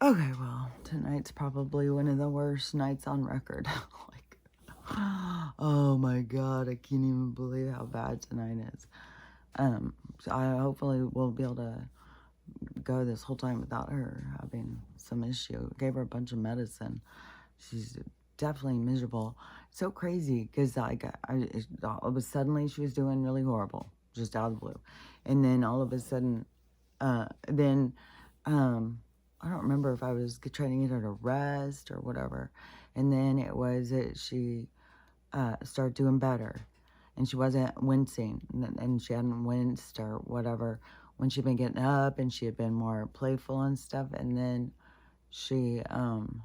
Okay, well, tonight's probably one of the worst nights on record. Like, oh my God, I can't even believe how bad tonight is. So I hopefully will be able to go this whole time without her having some issue. Gave her a bunch of medicine. She's definitely miserable. So crazy because all of a suddenly she was doing really horrible, just out of the blue, and then all of a sudden, then I don't remember if I was trying to get her to rest or whatever, and then it was that she started doing better, and she wasn't wincing, and she hadn't winced or whatever when she'd been getting up, and she had been more playful and stuff, and then she and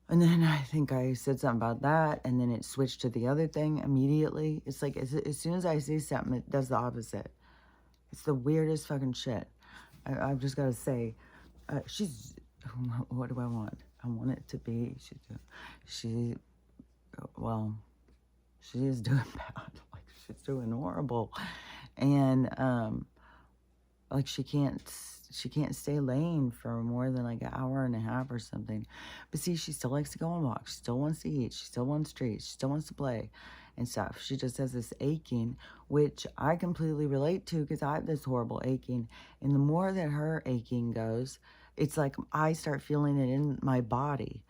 then I think I said something about that, and then it switched to the other thing immediately. It's like as soon as I see something, it does the opposite. It's the weirdest fucking shit. I've just got to say, she's, what do I want? I want it to be, she, well, she is doing bad. Like, she's doing horrible. And, like, she can't stay laying for more than like an hour and a half or something. But see, she still likes to go on walks. She still wants to eat. She still wants treats. She still wants to play and stuff. She just has this aching, which I completely relate to because I have this horrible aching. And the more that her aching goes, it's like I start feeling it in my body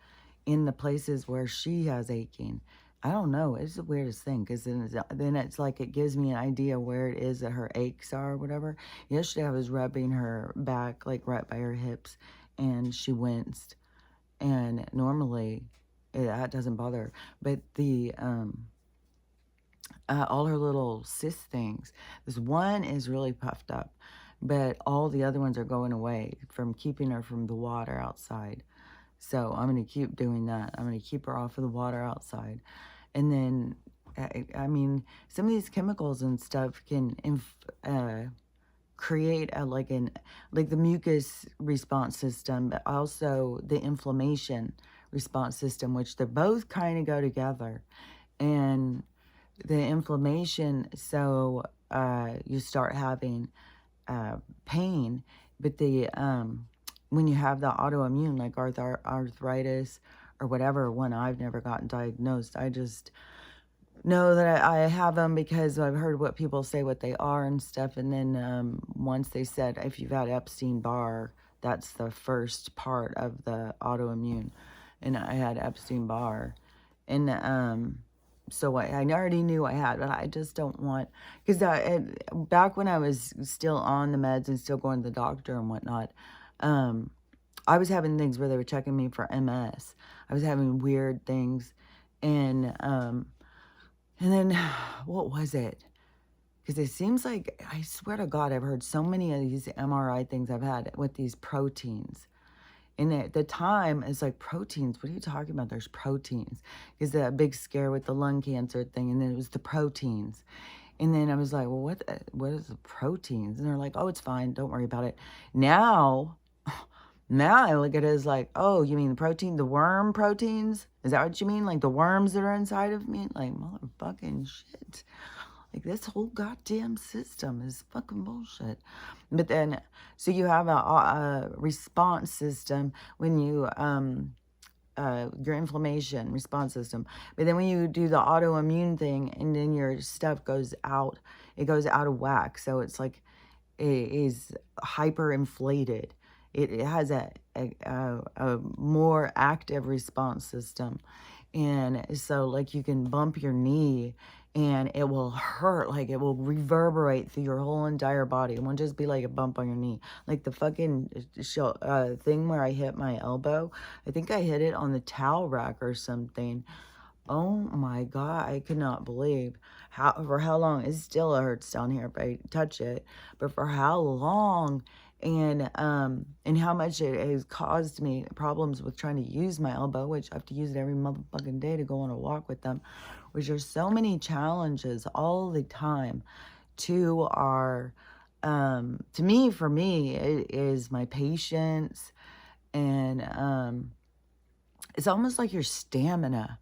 in the places where she has aching. I don't know. It's the weirdest thing because then it's like it gives me an idea where it is that her aches are or whatever. Yesterday I was rubbing her back, like right by her hips, and she winced. And normally that doesn't bother her. But all her little cyst things, this one is really puffed up, but all the other ones are going away from keeping her from the water outside. So I'm going to keep doing that. I'm going to keep her off of the water outside. And then, I mean, some of these chemicals and stuff can create like the mucus response system, but also the inflammation response system, which they both kind of go together. And the inflammation, so you start having pain, but when you have the autoimmune, like arthritis or whatever, one I've never gotten diagnosed. I just know that I have them because I've heard what people say what they are and stuff. And then once they said if you've had Epstein-Barr, that's the first part of the autoimmune. And I had Epstein-Barr. And so I already knew I had, but I just don't want, because back when I was still on the meds and still going to the doctor and whatnot, I was having things where they were checking me for MS. I was having weird things. And then, what was it? Because it seems like, I swear to God, I've heard so many of these MRI things I've had with these proteins. And at the time, it's like, proteins? What are you talking about? There's proteins. Because that big scare with the lung cancer thing, and then it was the proteins. And then I was like, well, what is the proteins? And they're like, oh, it's fine. Don't worry about it. Now, now I look at it as like, oh, you mean the protein, the worm proteins? Is that what you mean? Like the worms that are inside of me? Like, motherfucking shit. Like this whole goddamn system is fucking bullshit. But then, so you have a response system when you, your inflammation response system. But then when you do the autoimmune thing and then your stuff goes out, it goes out of whack. So it's like, it is hyper inflated. It has a more active response system. And so like you can bump your knee and it will hurt, like it will reverberate through your whole entire body. It won't just be like a bump on your knee. Like the fucking thing where I hit my elbow, I think I hit it on the towel rack or something. Oh my God, I could not believe for how long. It still hurts down here if I touch it, but for how long, and how much it has caused me problems with trying to use my elbow, which I have to use it every motherfucking day to go on a walk with them, which are so many challenges all the time to our, to me, for me, it is my patience, and it's almost like your stamina.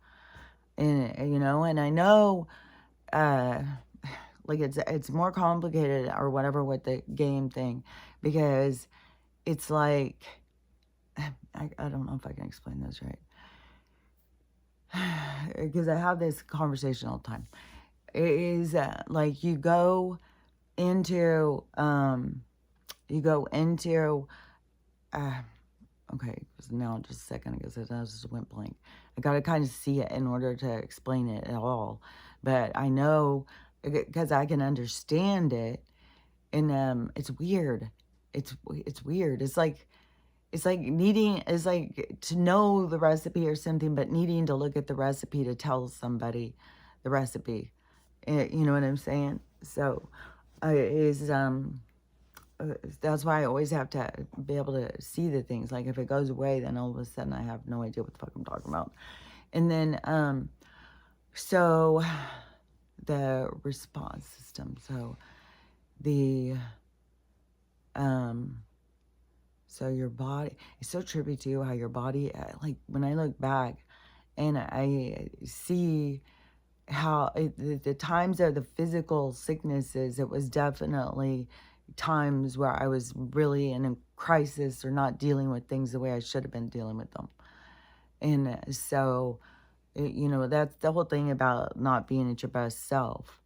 And and I know uh like it's more complicated or whatever with the game thing, because it's like I don't know if I can explain this right. Because I have this conversation all the time. It is like you go into, uh, okay, 'cause now just a second, I guess I just went blank. I got to kind of see it in order to explain it at all. But I know because I can understand it, and it's weird. It's weird. It's like needing, it's like to know the recipe or something, but needing to look at the recipe to tell somebody the recipe. You know what I'm saying? So, is that's why I always have to be able to see the things. Like if it goes away, then all of a sudden I have no idea what the fuck I'm talking about. And then, so the response system. So the, um, so your body, it's so trippy too, how your body, like when I look back and I see how the times of the physical sicknesses, it was definitely times where I was really in a crisis or not dealing with things the way I should have been dealing with them. And so, you know, that's the whole thing about not being at your best self.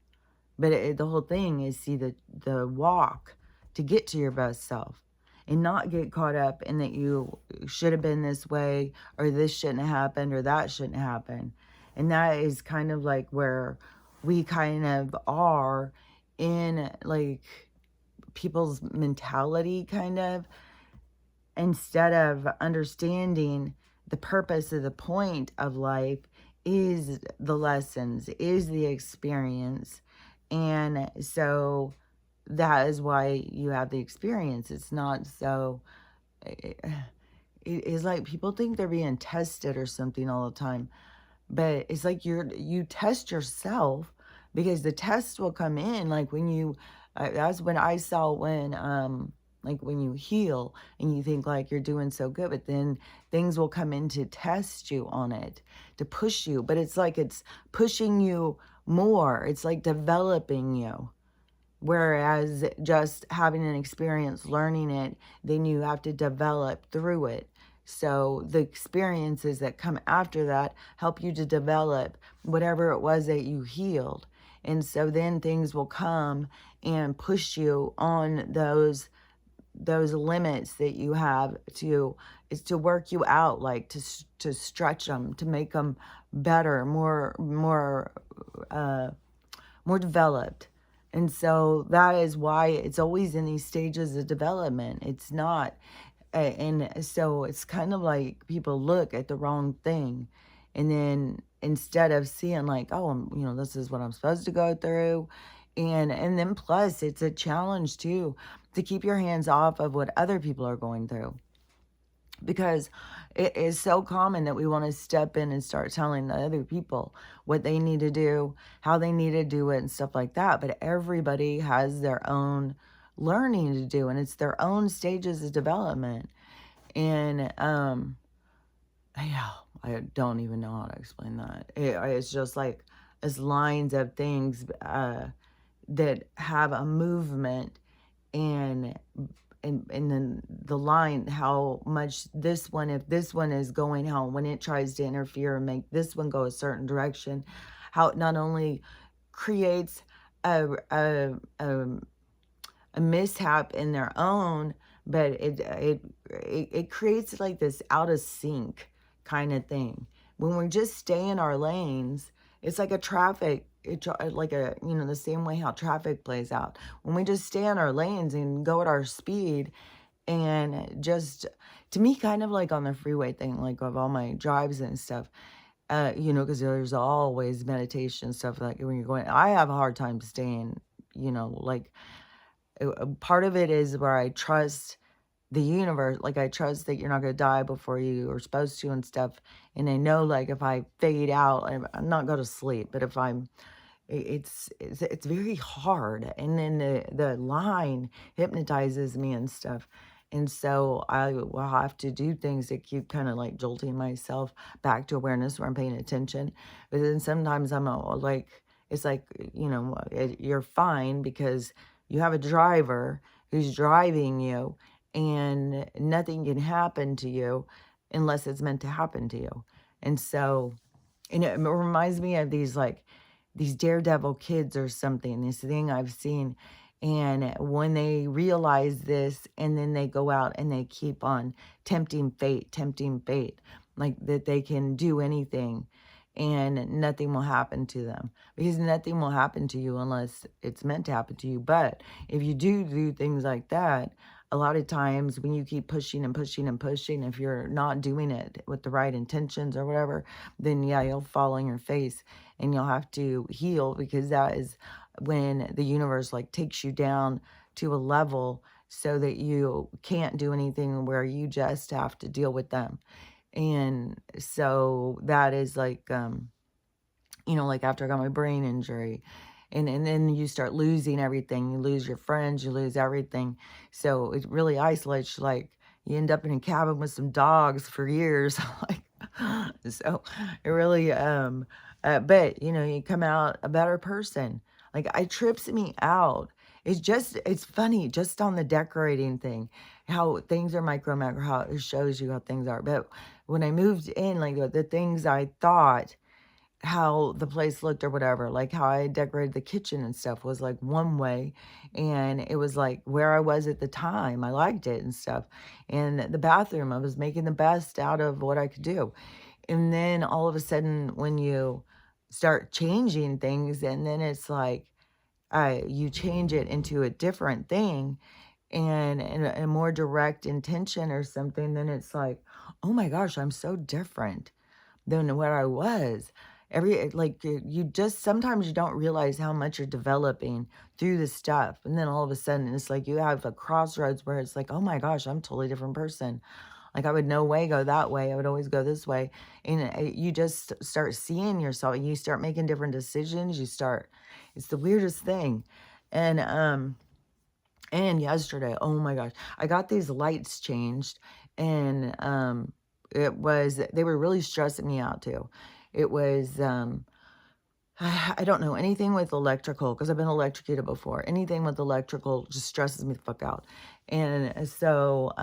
But the whole thing is see the walk to get to your best self and not get caught up in that you should have been this way or this shouldn't have happened or that shouldn't happen. And that is kind of like where we kind of are in like people's mentality kind of, instead of understanding the purpose of the point of life is the lessons, is the experience. And so that is why you have the experience. It's not so, it's like people think they're being tested or something all the time. But it's like you test yourself because the test will come in like when you that's when I saw when like when you heal and you think like you're doing so good, but then things will come in to test you on it, to push you, but it's like it's pushing you more. It's like developing you. Whereas just having an experience, learning it, then you have to develop through it. So the experiences that come after that help you to develop whatever it was that you healed. And so then things will come and push you on those limits that you have to, is to work you out, like to stretch them, to make them better, more developed. And so that is why it's always in these stages of development. It's not, and so it's kind of like people look at the wrong thing. And then instead of seeing like, oh, you know, this is what I'm supposed to go through. And then plus it's a challenge too, to keep your hands off of what other people are going through, because it is so common that we want to step in and start telling the other people what they need to do, how they need to do it, and stuff like that. But everybody has their own learning to do, and it's their own stages of development. And yeah, I don't even know how to explain that. It's just like it's lines of things that have a movement, and and then the line, how much this one, if this one is going, how when it tries to interfere and make this one go a certain direction, how it not only creates a mishap in their own, but it creates like this out of sync kind of thing. When we just stay in our lanes, it's like a traffic, like a, you know, the same way how traffic plays out. When we just stay in our lanes and go at our speed, and just, to me, kind of like on the freeway thing, like of all my drives and stuff, you know, because there's always meditation stuff, like when you're going, I have a hard time staying, you know, like part of it is where I trust the universe, like I trust that you're not going to die before you are supposed to and stuff. And I know like if I fade out, I'm not go to sleep, but if I'm, it's very hard. And then the line hypnotizes me and stuff. And so I will have to do things that keep kind of like jolting myself back to awareness where I'm paying attention. But then sometimes I'm like, it's like, you know, you're fine because you have a driver who's driving you, and nothing can happen to you unless it's meant to happen to you. And so, and it reminds me of these like these daredevil kids or something, this thing I've seen. And when they realize this and then they go out and they keep on tempting fate, like that they can do anything and nothing will happen to them, because nothing will happen to you unless it's meant to happen to you. But if you do things like that, a lot of times when you keep pushing and pushing and pushing, if you're not doing it with the right intentions or whatever, then yeah, you'll fall on your face and you'll have to heal, because that is when the universe like takes you down to a level so that you can't do anything, where you just have to deal with them. And so that is like, like after I got my brain injury, and then you start losing everything. You lose your friends, you lose everything. So it really isolates you. Like you end up in a cabin with some dogs for years. Like, so it really, but you come out a better person. Like it trips me out. It's funny just on the decorating thing, how things are macro, how it shows you how things are. But when I moved in, like the things I thought, how the place looked or whatever, like how I decorated the kitchen and stuff was like one way, and it was like where I was at the time. I liked it and stuff. And the bathroom, I was making the best out of what I could do. And then all of a sudden when you start changing things, and then it's like you change it into a different thing, and a more direct intention or something, then it's like, oh my gosh, I'm so different than what I was. Like you just sometimes you don't realize how much you're developing through the stuff. And then all of a sudden it's like you have a crossroads where it's like, oh my gosh, I'm a totally different person. Like I would no way go that way. I would always go this way. And you just start seeing yourself. You start making different decisions. It's the weirdest thing. And yesterday, oh my gosh, I got these lights changed, and they were really stressing me out too. It was I don't know anything with electrical, because I've been electrocuted before. Anything with electrical just stresses me the fuck out. And so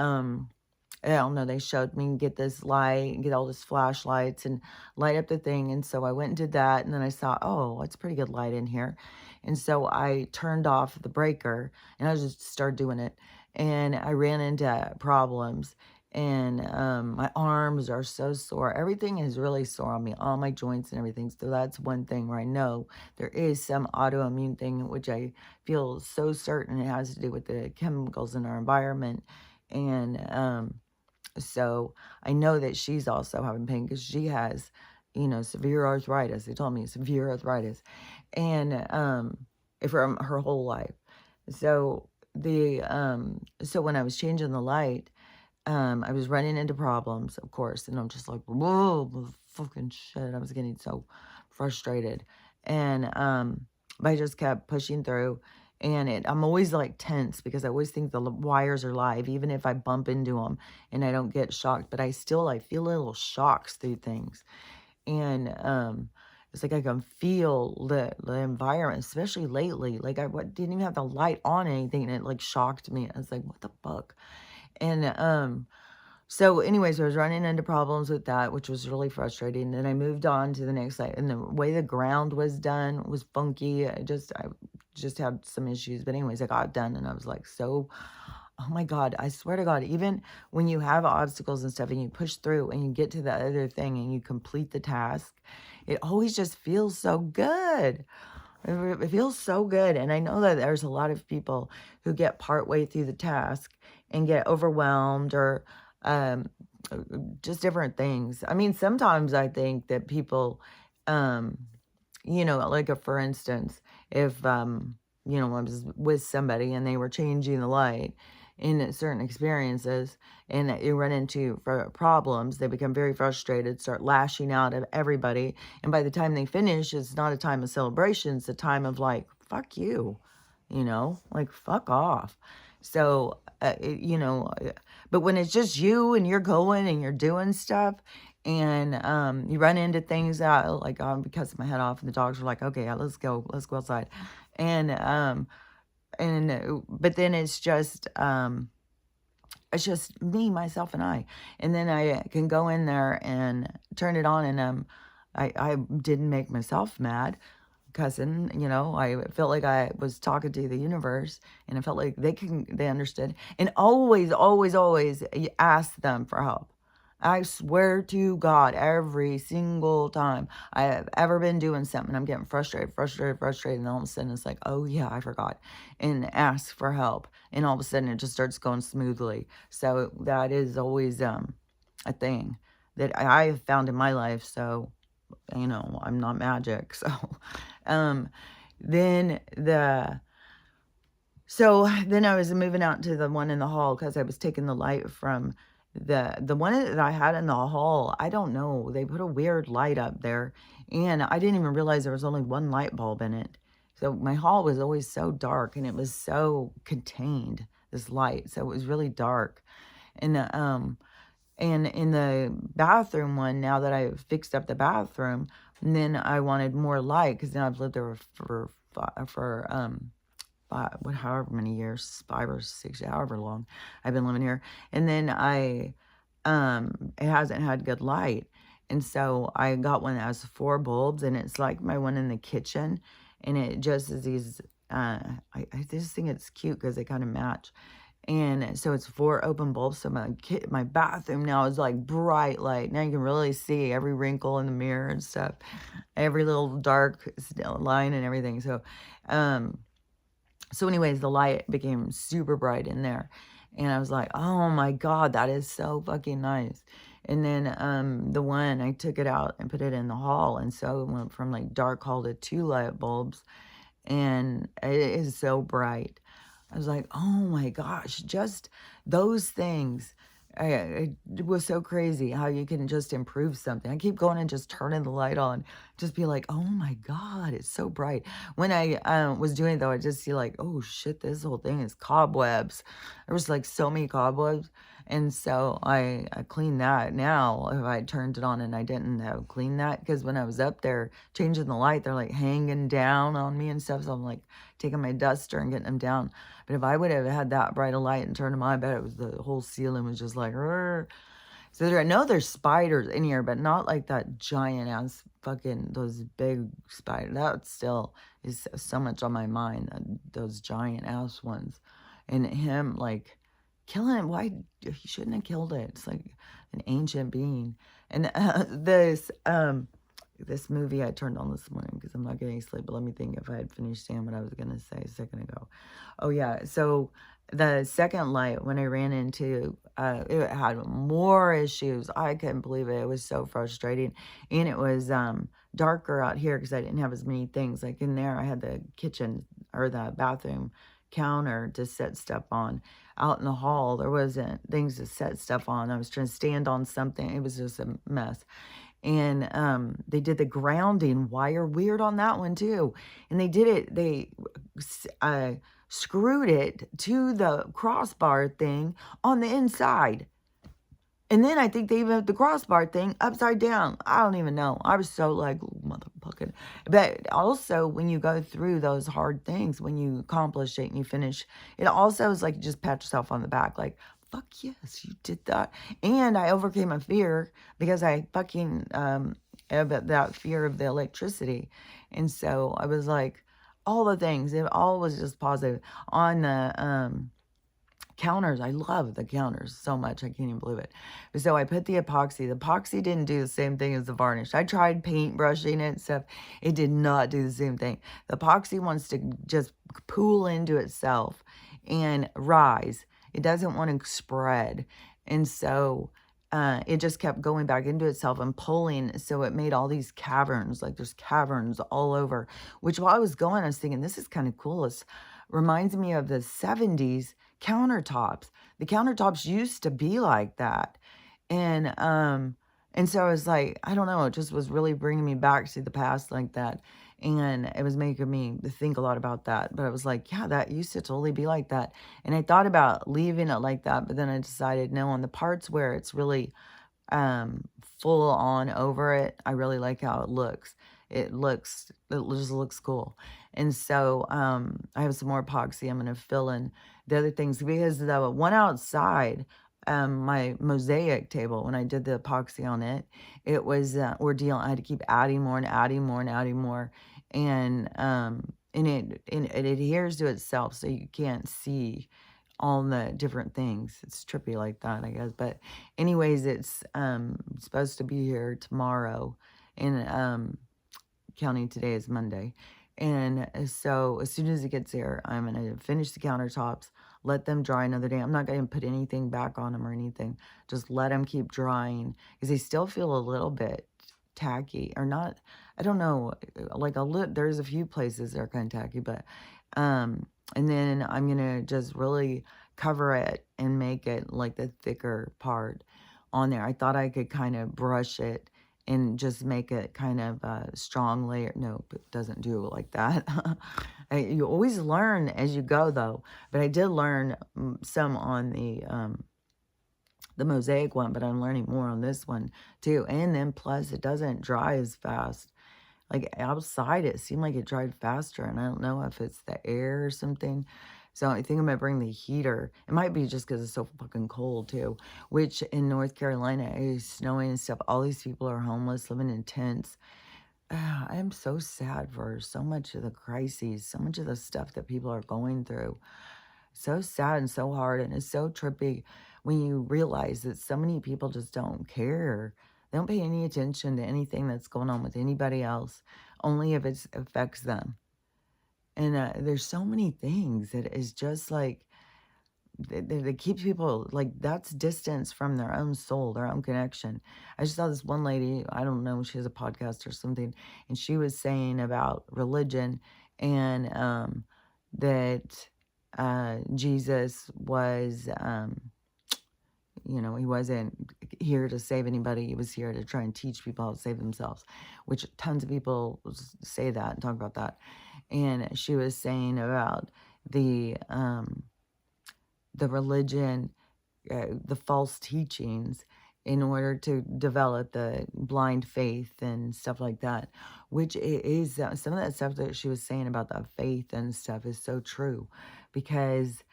I don't know, they showed me get this light, get all these flashlights and light up the thing. And so I went and did that. And then I saw, oh, it's pretty good light in here. And so I turned off the breaker and I just started doing it. And I ran into problems. And my arms are so sore. Everything is really sore on me, all my joints and everything. So that's one thing where I know there is some autoimmune thing, which I feel so certain it has to do with the chemicals in our environment. And so I know that she's also having pain because she has, severe arthritis. They told me severe arthritis, and from her whole life. So so when I was changing the light, I was running into problems, of course, and I'm just like, whoa, fucking shit. I was getting so frustrated, and but I just kept pushing through. And I'm always like tense because I always think the wires are live, even if I bump into them and I don't get shocked. But I feel little shocks through things. And it's like I can feel the environment, especially lately. Like didn't even have the light on anything, and it like shocked me. I was like, what the fuck? And so anyways, I was running into problems with that, which was really frustrating. Then I moved on to the next site, and the way the ground was done was funky. I just had some issues. But anyways, I got it done, and I was like, so, oh my God, I swear to God, even when you have obstacles and stuff and you push through and you get to the other thing and you complete the task, it always just feels so good. It feels so good. And I know that there's a lot of people who get partway through the task and get overwhelmed or um, just different things. I mean, sometimes I think that people, um, like for instance, if, I was with somebody and they were changing the light in certain experiences and you run into problems, they become very frustrated, start lashing out at everybody. And by the time they finish, it's not a time of celebration. It's a time of like, fuck you, like fuck off. So, but when it's just you and you're going and you're doing stuff and you run into things that like because my head off and the dogs were like, okay, yeah, let's go outside. And but then it's just It's just me, myself, and I. And then I can go in there and turn it on, and I didn't make myself mad. Cousin, I felt like I was talking to the universe, and I felt like they understood. And always, always, always ask them for help. I swear to God, every single time I have ever been doing something, I'm getting frustrated, frustrated, frustrated, and all of a sudden it's like, oh yeah, I forgot, and ask for help, and all of a sudden it just starts going smoothly. So that is always a thing that I have found in my life. So I'm not magic. So, um, then the so then I was moving out to the one in the hall because I was taking the light from the one that I had in the hall. I don't know. They put a weird light up there, and I didn't even realize there was only one light bulb in it. So my hall was always so dark, and it was so contained, this light. So it was really dark. And in the bathroom one, now that I fixed up the bathroom, and then I wanted more light because then I've lived there for however many years, 5 or 6, however long I've been living here. And then it hasn't had good light. And so I got one that has 4 bulbs, and it's like my one in the kitchen. And it just is these, I just think it's cute because they kind of match. And so it's 4 open bulbs. So my bathroom now is like bright light. Now you can really see every wrinkle in the mirror and stuff, every little dark line and everything. So anyways, the light became super bright in there. And I was like, oh my God, that is so fucking nice. And then the one, I took it out and put it in the hall. And so it went from like dark hall to 2 light bulbs. And it is so bright. I was like, oh my gosh, just those things. It was so crazy how you can just improve something. I keep going and just turning the light on, just be like, oh my God, it's so bright. When I was doing it though, I just see like, oh shit, this whole thing is cobwebs. There was like so many cobwebs. And so I cleaned that. Now, if I turned it on and I didn't have cleaned that, because when I was up there changing the light, they're like hanging down on me and stuff. So I'm like taking my duster and getting them down. But if I would have had that bright a light and turned them on, I bet it was the whole ceiling was just like, "Rrr." So I know there's spiders in here, but not like that giant ass fucking, those big spiders. That still is so much on my mind, those giant ass ones. And him like killing it, why he shouldn't have killed it. It's like an ancient being. And this movie I turned on this morning because I'm not getting sleep, but let me think if I had finished saying what I was going to say a second ago. Oh, yeah. So the second light, when I ran into, it had more issues. I couldn't believe it. It was so frustrating. And it was darker out here because I didn't have as many things. Like in there, I had the kitchen or the bathroom counter to set stuff on. Out in the hall, there wasn't things to set stuff on. I was trying to stand on something. It was just a mess. And they did the grounding wire weird on that one too. And they screwed it to the crossbar thing on the inside. And then I think they even have the crossbar thing upside down. I don't even know. I was so like, motherfucking. But also, when you go through those hard things, when you accomplish it and you finish, it also is like you just pat yourself on the back. Like, fuck yes, you did that. And I overcame a fear because I fucking, that fear of the electricity. And so I was like, all the things, it all was just positive. On the, counters, I love the counters so much, I can't even believe it. So I put the epoxy. The epoxy didn't do the same thing as the varnish. I tried paint brushing it and stuff. It did not do the same thing. The epoxy wants to just pool into itself and rise. It doesn't want to spread. And so it just kept going back into itself and pulling. So it made all these caverns, like there's caverns all over, which while I was going, I was thinking, this is kind of cool. It reminds me of the 70s countertops. The countertops used to be like that. And so I was like, I don't know, it just was really bringing me back to the past like that. And it was making me think a lot about that. But I was like, yeah, that used to totally be like that. And I thought about leaving it like that, but then I decided, no, on the parts where it's really full on over it, I really like how it looks. It just looks cool. And so I have some more epoxy I'm going to fill in the other things, because the one outside, my mosaic table, when I did the epoxy on it, it was ordeal. I had to keep adding more and adding more and adding more, and it adheres to itself, so you can't see all the different things. It's trippy like that, I guess. But anyways, it's supposed to be here tomorrow, and counting today is Monday. And so as soon as it gets there, I'm going to finish the countertops, let them dry another day. I'm not going to put anything back on them or anything. Just let them keep drying because they still feel a little bit tacky or not. I don't know. Like there's a few places that are kind of tacky, but, and then I'm going to just really cover it and make it like the thicker part on there. I thought I could kind of brush it and just make it kind of a strong layer. No, it doesn't do it like that. You always learn as you go, though. But I did learn some on the mosaic one, but I'm learning more on this one too. And then plus, it doesn't dry as fast. Like outside, it seemed like it dried faster, and I don't know if it's the air or something. So I think I'm gonna bring the heater. It might be just because it's so fucking cold too. Which in North Carolina is snowing and stuff. All these people are homeless, living in tents. I am so sad for so much of the crises, so much of the stuff that people are going through. So sad and so hard, and it's so trippy when you realize that so many people just don't care. They don't pay any attention to anything that's going on with anybody else, only if it affects them. And there's so many things that is just like, that keeps people, like, that's distance from their own soul, their own connection. I just saw this one lady, I don't know, she has a podcast or something, and she was saying about religion and that Jesus was, he wasn't here to save anybody. He was here to try and teach people how to save themselves, which tons of people say that and talk about that. And she was saying about the religion, the false teachings in order to develop the blind faith and stuff like that, which is some of that stuff that she was saying about the faith and stuff is so true, because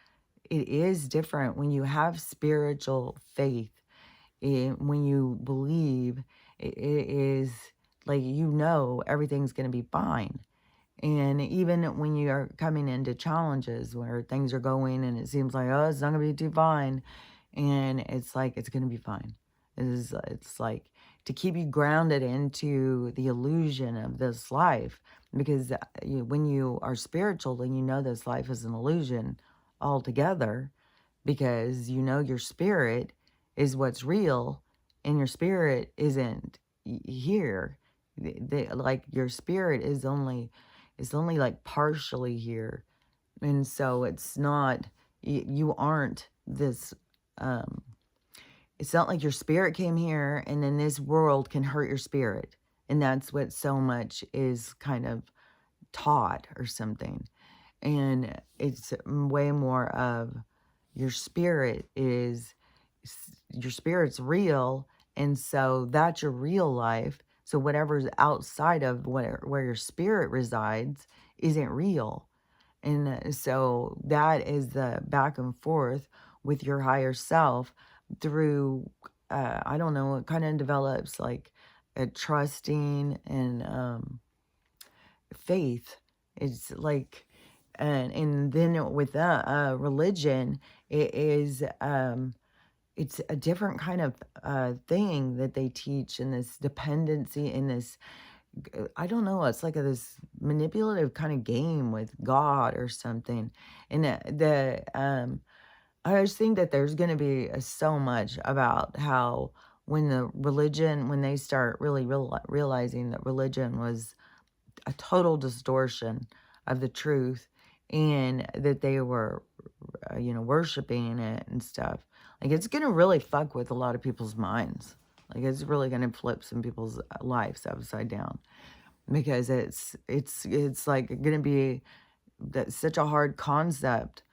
it is different when you have spiritual faith. When you believe, it is like, everything's going to be fine. And even when you are coming into challenges where things are going and it seems like, oh, it's not going to be too fine. And it's like, it's going to be fine. It's like to keep you grounded into the illusion of this life. Because when you are spiritual, then you know this life is an illusion altogether. Because your spirit is what's real and your spirit isn't here. Like your spirit is only like partially here. And so it's not, you aren't this, it's not like your spirit came here and then this world can hurt your spirit. And that's what so much is kind of taught or something. And it's way more of your spirit's real. And so that's your real life. So whatever's outside of where your spirit resides isn't real. And so that is the back and forth with your higher self through, I don't know, it kind of develops like a trusting and faith. It's like, and then with religion, it is, it's a different kind of thing that they teach, in this dependency, in this, I don't know, it's like this manipulative kind of game with God or something. And I just think that there's going to be so much about how when they start really realizing that religion was a total distortion of the truth, and that they were, worshiping it and stuff. Like, it's going to really fuck with a lot of people's minds. Like, it's really going to flip some people's lives upside down, because it's like going to be such a hard concept.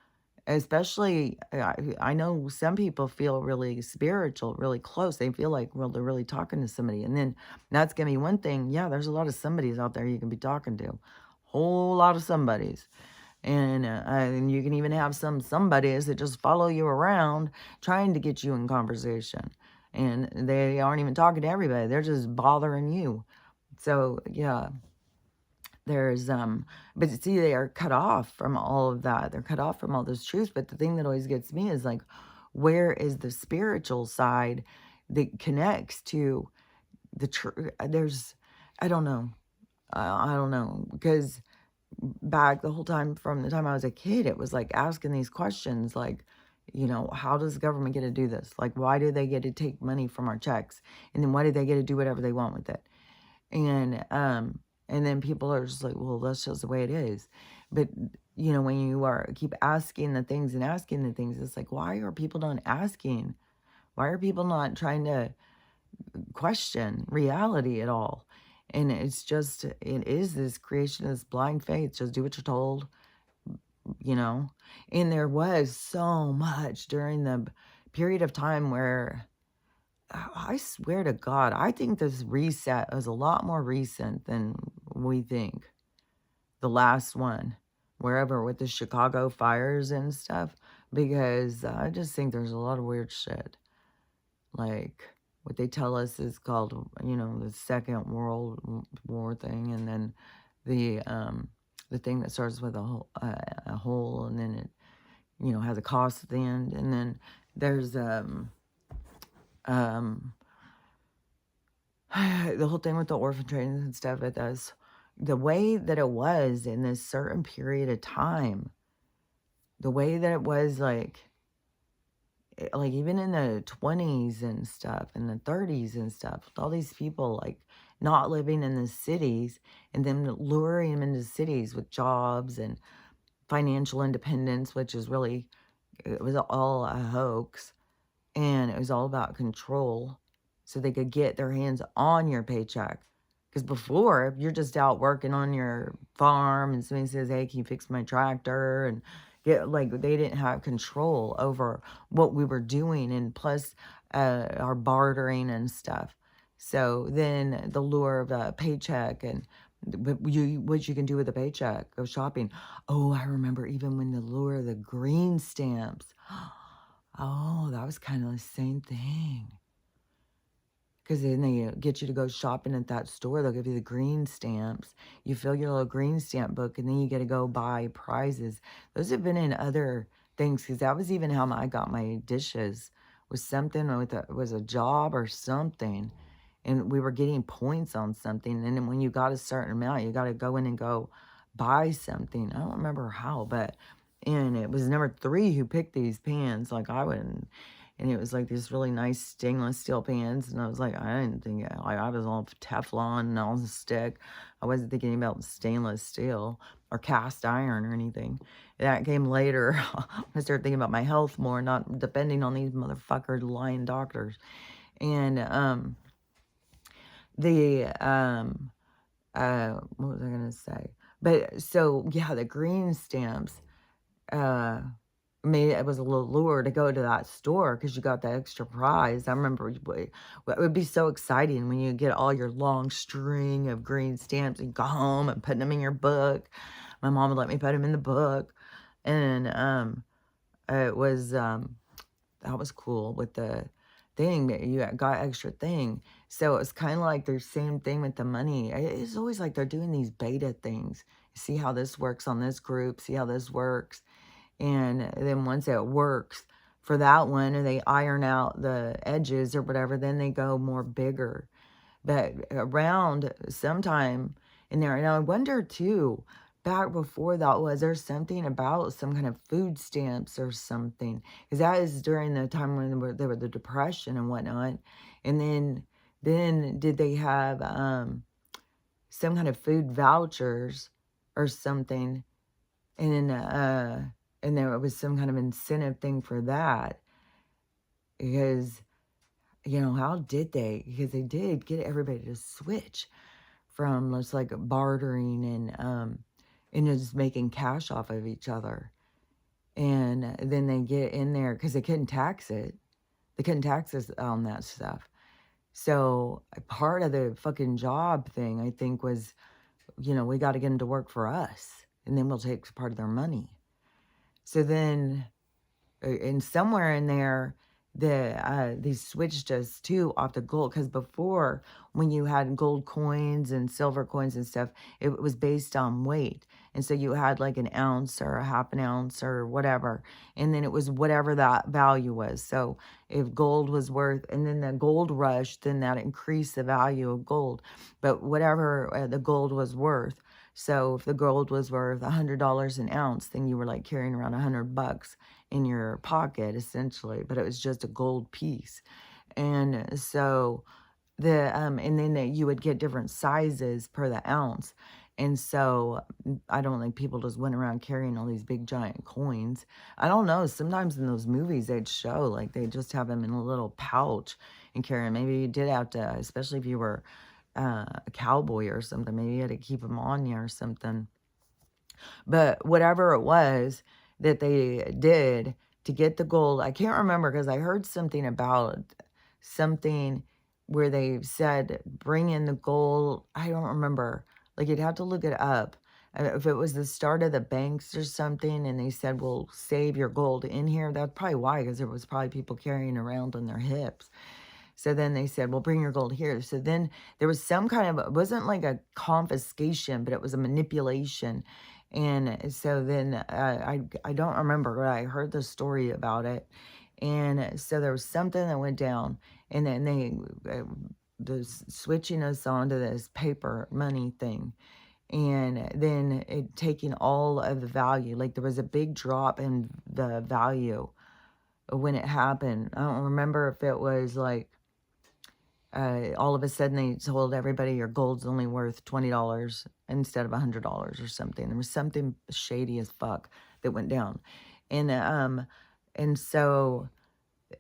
Especially, I know some people feel really spiritual, really close. They feel like, well, they're really talking to somebody. And then that's going to be one thing. Yeah, there's a lot of somebodies out there you can be talking to. Whole lot of somebodies. And you can even have somebodies that just follow you around trying to get you in conversation. And they aren't even talking to everybody. They're just bothering you. So yeah, but see, they are cut off from all of that. They're cut off from all those truths. But the thing that always gets me is like, where is the spiritual side that connects to the truth? I don't know. I don't know, because back the whole time from the time I was a kid, it was like asking these questions like, how does the government get to do this? Like, why do they get to take money from our checks? And then why do they get to do whatever they want with it? And then people are just like, well, that's just the way it is. But when you keep asking the things and asking the things, it's like, why are people not asking? Why are people not trying to question reality at all? And it is this creation, this blind faith. Just do what you're told, you know? And there was so much during the period of time where I swear to God, I think this reset is a lot more recent than we think. The last one, wherever with the Chicago fires and stuff, because I just think there's a lot of weird shit. Like what they tell us is called, the Second World War thing, and then the thing that starts with a hole, and then it, has a cost at the end, and then there's um the whole thing with the orphan trains and stuff. It does the way that it was in this certain period of time, the way that it was like even in the 20s and stuff, in the 30s and stuff, with all these people like not living in the cities and then luring them into cities with jobs and financial independence, which is really, it was all a hoax. And it was all about control so they could get their hands on your paycheck. Because before, if you're just out working on your farm and somebody says, hey, can you fix my tractor? And they didn't have control over what we were doing, and plus our bartering and stuff. So then the lure of a paycheck and what you can do with a paycheck, go shopping. Oh, I remember even when the lure of the green stamps. Oh, that was kind of the same thing. Because then they get you to go shopping at that store. They'll give you the green stamps. You fill your little green stamp book, and then you get to go buy prizes. Those have been in other things, because that was even how I got my dishes. Was something was a job or something, and we were getting points on something. And then when you got a certain amount, you got to go in and go buy something. I don't remember how, and it was number 3 who picked these pans. Like I wouldn't. And it was like these really nice stainless steel pans. And I was like, I didn't think, like, I was all Teflon and all the stick. I wasn't thinking about stainless steel or cast iron or anything. That came later. I started thinking about my health more, not depending on these motherfuckers lying doctors. And what was I gonna say? But so yeah, the green stamps made it was a little lure to go to that store because you got the extra prize. I remember it would be so exciting when you get all your long string of green stamps and go home and putting them in your book. My mom would let me put them in the book, and it was that was cool with the thing that you got extra thing. So it's kind of like the same thing with the money. It's always like they're doing these beta things. See how this works on this group. See how this works. And then once it works for that one and they iron out the edges or whatever, then they go more bigger. But around sometime in there, and I wonder too, back before that, was there something about some kind of food stamps or something? Because that is during the time when there were the Depression and whatnot. And then did they have some kind of food vouchers or something? And there was some kind of incentive thing for that, because how did they? Because they did get everybody to switch from just like bartering and just making cash off of each other. And then they get in there because they couldn't tax it. They couldn't tax us on that stuff. So part of the fucking job thing, I think, was, we got to get them to work for us. and then we'll take part of their money. So then, and somewhere in there, they switched us too off the gold, because before, when you had gold coins and silver coins and stuff, it was based on weight. And so you had like an ounce or a half an ounce or whatever, and then it was whatever that value was. So if gold was worth, and then the gold rush, then that increased the value of gold, but whatever the gold was worth. So if the gold was worth $100 an ounce, then you were like carrying around $100 in your pocket, essentially, but it was just a gold piece. And so and then you would get different sizes per the ounce. And so I don't think people just went around carrying all these big giant coins. I don't know. Sometimes in those movies they'd show like they just have them in a little pouch and carry them. Maybe you did have to, especially if you were a cowboy or something, maybe you had to keep them on you or something. But whatever it was that they did to get the gold, I can't remember, because I heard something about something where they said, bring in the gold. I don't remember. Like, you'd have to look it up. If it was the start of the banks or something, and they said, well, save your gold in here. That's probably why, because there was probably people carrying around on their hips. So then they said, well, bring your gold here. So then there was some kind of, it wasn't like a confiscation, but it was a manipulation. And so then I don't remember, but I heard the story about it. And so there was something that went down, and then they switching us onto this paper money thing. And then taking all of the value, like there was a big drop in the value when it happened. I don't remember if it was like, all of a sudden they told everybody your gold's only worth $20 instead of $100 or something. There was something shady as fuck that went down. And so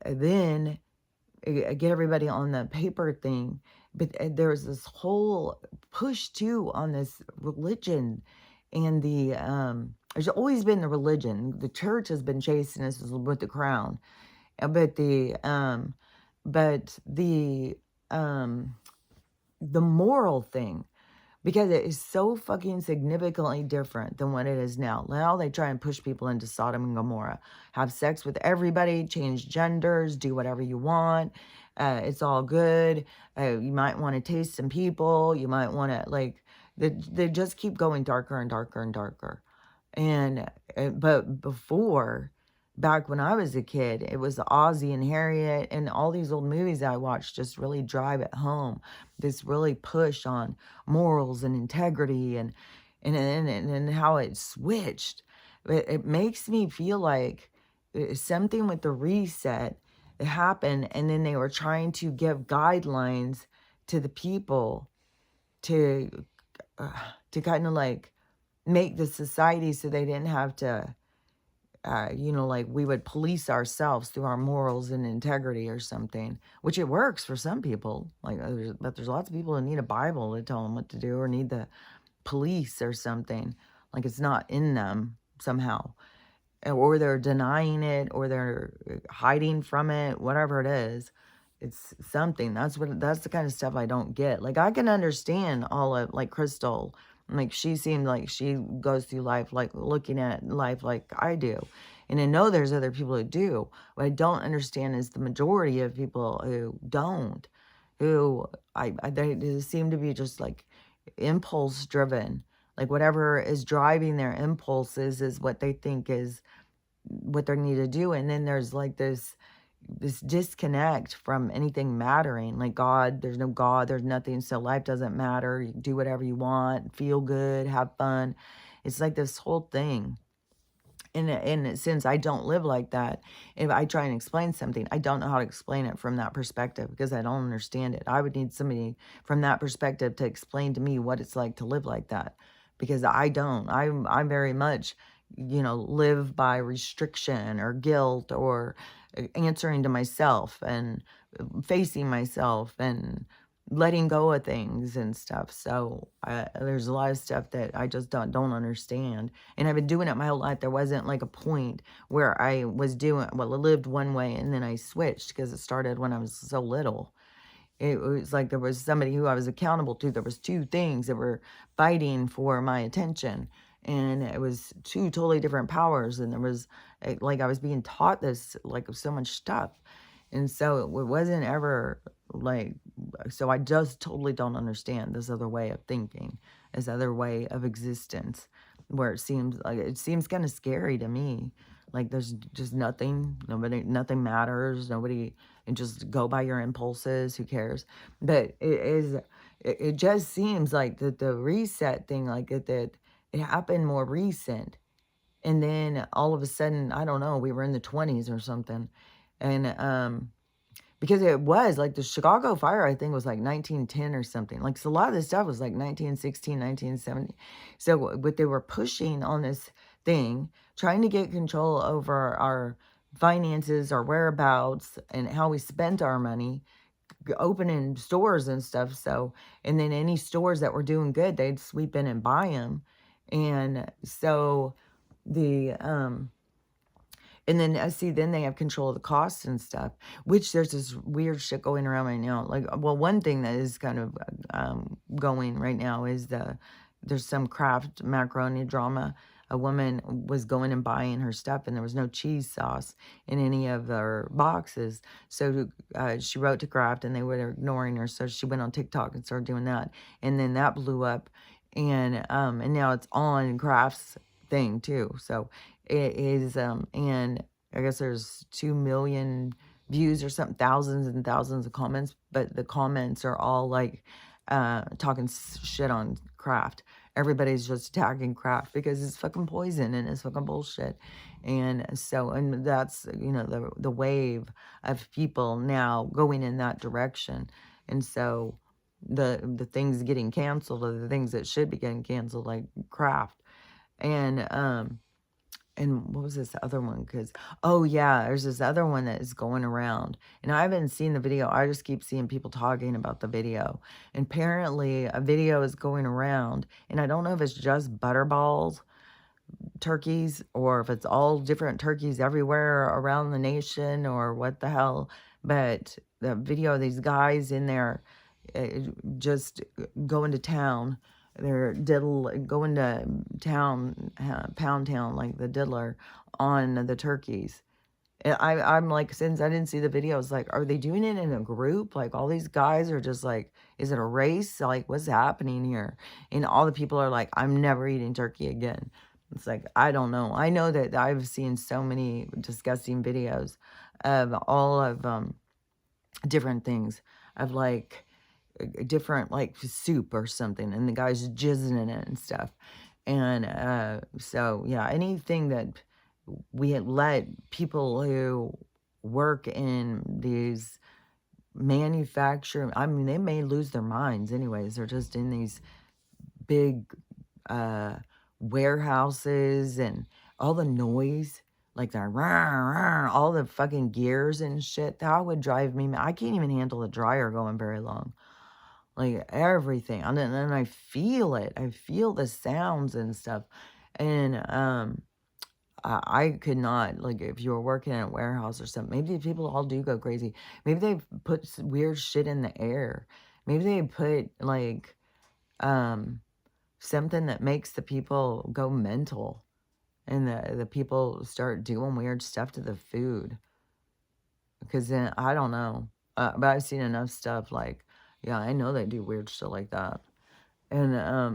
then get everybody on the paper thing. But there was this whole push too on this religion, and there's always been the religion. The church has been chasing us with the crown, but the moral thing, because it is so fucking significantly different than what it is now. Now they try and push people into Sodom and Gomorrah. Have sex with everybody, change genders, do whatever you want. It's all good. You might want to taste some people. You might want to, like, they just keep going darker and darker and darker. But before, back when I was a kid, it was Ozzie and Harriet and all these old movies that I watched just really drive it home. This really push on morals and integrity and how it switched. It makes me feel like something with the reset happened, and then they were trying to give guidelines to the people to kind of like make the society so they didn't have to like we would police ourselves through our morals and integrity or something, which it works for some people. Like, but there's lots of people that need a Bible to tell them what to do, or need the police or something. Like, it's not in them somehow, or they're denying it, or they're hiding from it, whatever it is. It's something. That's the kind of stuff I don't get. Like, I can understand all of, like, Crystal. Like, she seemed like she goes through life, like, looking at life like I do. And I know there's other people who do. What I don't understand is the majority of people who don't. Who, they seem to be just, like, impulse driven. Like, whatever is driving their impulses is what they think is what they need to do. And then there's, like, this disconnect from anything mattering. Like, God, there's no God, there's nothing, so life doesn't matter. You can do whatever you want, feel good, have fun. It's like this whole thing. And since I don't live like that, if I try and explain something, I don't know how to explain it from that perspective, because I don't understand it. I would need somebody from that perspective to explain to me what it's like to live like that, because I don't. I'm very much, live by restriction or guilt, or answering to myself and facing myself and letting go of things and stuff. So there's a lot of stuff that I just don't understand. And I've been doing it my whole life. There wasn't like a point where I was I lived one way and then I switched, because it started when I was so little. It was like there was somebody who I was accountable to. There was two things that were fighting for my attention. and it was two totally different powers, and there was like I was being taught this like so much stuff, and so it wasn't ever like, so I just totally don't understand this other way of thinking, this other way of existence, where it seems kind of scary to me. Like there's just nothing matters, nobody, and just go by your impulses, who cares? But it just seems like the reset thing, like that it happened more recent. And then all of a sudden, I don't know, we were in the 20s or something. And because it was like the Chicago fire, I think was like 1910 or something. Like, so a lot of this stuff was like 1916, 1970. So what they were pushing on this thing, trying to get control over our finances, our whereabouts, and how we spent our money, opening stores and stuff. So, and then any stores that were doing good, they'd sweep in and buy them. And so the, and then I see then they have control of the costs and stuff, which there's this weird shit going around right now. Like, well, one thing that is kind of going right now is there's some Kraft macaroni drama. A woman was going and buying her stuff, and there was no cheese sauce in any of their boxes. So she wrote to Kraft, and they were ignoring her. So she went on TikTok and started doing that, and then that blew up, and now it's on Kraft's thing too. So it is, and I guess there's 2 million views or something, thousands and thousands of comments, but the comments are all like talking shit on Kraft. Everybody's just attacking Kraft because it's fucking poison and it's fucking bullshit. And so, and that's, the wave of people now going in that direction. And so the things getting canceled are the things that should be getting canceled, like Kraft. And what was this other one? Because, oh yeah, there's this other one that is going around. And I haven't seen the video. I just keep seeing people talking about the video. And apparently a video is going around. And I don't know if it's just Butterballs turkeys or if it's all different turkeys everywhere around the nation or what the hell. But the video of these guys in there just going to town. They're going to town, pound town, like the diddler on the turkeys. And I'm like, since I didn't see the videos, like, are they doing it in a group? Like, all these guys are just like, is it a race? Like, what's happening here? And all the people are like, I'm never eating turkey again. It's like, I don't know. I know that I've seen so many disgusting videos of all of different things, of like different like soup or something, and the guy's jizzing in it and stuff. And so yeah, anything that we let people who work in these manufacturing, I mean, they may lose their minds anyways. They're just in these big warehouses, and all the noise, like the all the fucking gears and shit, that would drive me mad. I can't even handle the dryer going very long. Like everything. And then I feel it. I feel the sounds and stuff. And I could not, like, if you were working in a warehouse or something, maybe people all do go crazy. Maybe they put weird shit in the air. Maybe they put like something that makes the people go mental, and the people start doing weird stuff to the food. Because then I don't know. But I've seen enough stuff, like, yeah, I know they do weird shit like that. And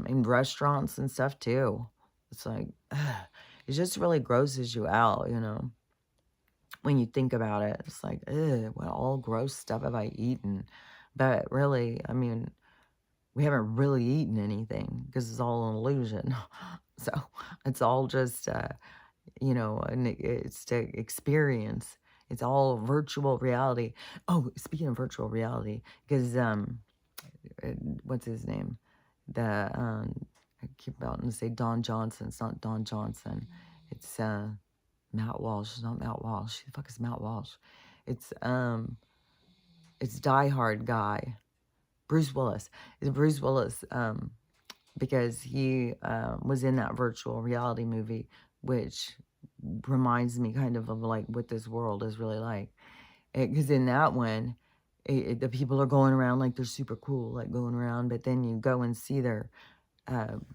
in restaurants and stuff too. It's like, it just really grosses you out, when you think about it. It's like, what all gross stuff have I eaten? But really, I mean, we haven't really eaten anything because it's all an illusion. So it's all just, it's to experience. It's all virtual reality. Oh, speaking of virtual reality, because what's his name? I keep about to say Don Johnson. It's not Don Johnson. It's Matt Walsh. It's not Matt Walsh. Who the fuck is Matt Walsh? It's Die Hard guy. Bruce Willis. It's Bruce Willis, because he was in that virtual reality movie, which reminds me kind of like what this world is really like. Because in that one, the people are going around like they're super cool, like going around, but then you go and see their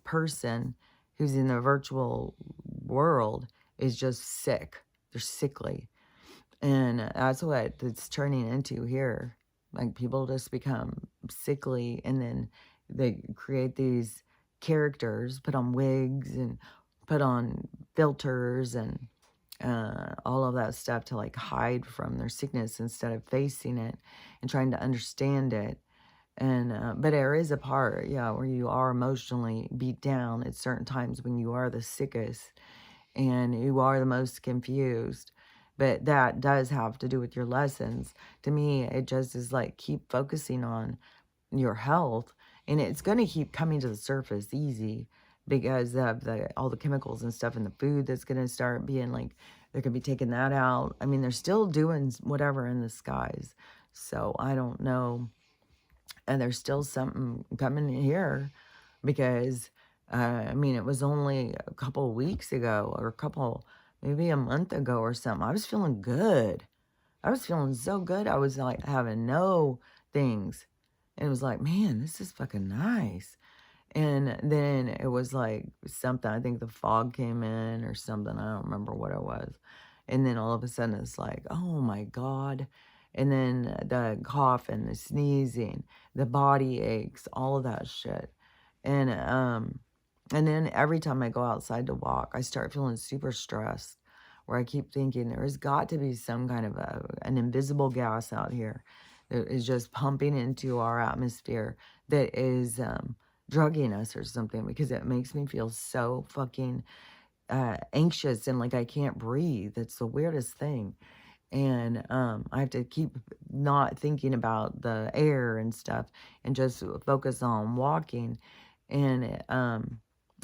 person who's in the virtual world is just sick. They're sickly. And that's what it's turning into here. Like people just become sickly and then they create these characters, put on wigs and put on filters and all of that stuff to like hide from their sickness instead of facing it and trying to understand it. And but there is a part, yeah, where you are emotionally beat down at certain times when you are the sickest and you are the most confused. But that does have to do with your lessons. To me, it just is like keep focusing on your health, and it's going to keep coming to the surface easy because of all the chemicals and stuff in the food that's going to start being like they're going to be taking that out. I mean, they're still doing whatever in the skies, so I don't know. And there's still something coming here because I mean, it was only a couple of weeks ago or maybe a month ago or something. I was feeling good. I was feeling so good. I was like having no things. And it was like, man, this is fucking nice. And then it was like something, I think the fog came in or something. I don't remember what it was. And then all of a sudden it's like, oh my God. And then the cough and the sneezing, the body aches, all of that shit. And then every time I go outside to walk, I start feeling super stressed where I keep thinking there's got to be some kind of an invisible gas out here that is just pumping into our atmosphere that is drugging us or something because it makes me feel so fucking anxious and like I can't breathe. It's the weirdest thing. And I have to keep not thinking about the air and stuff and just focus on walking. And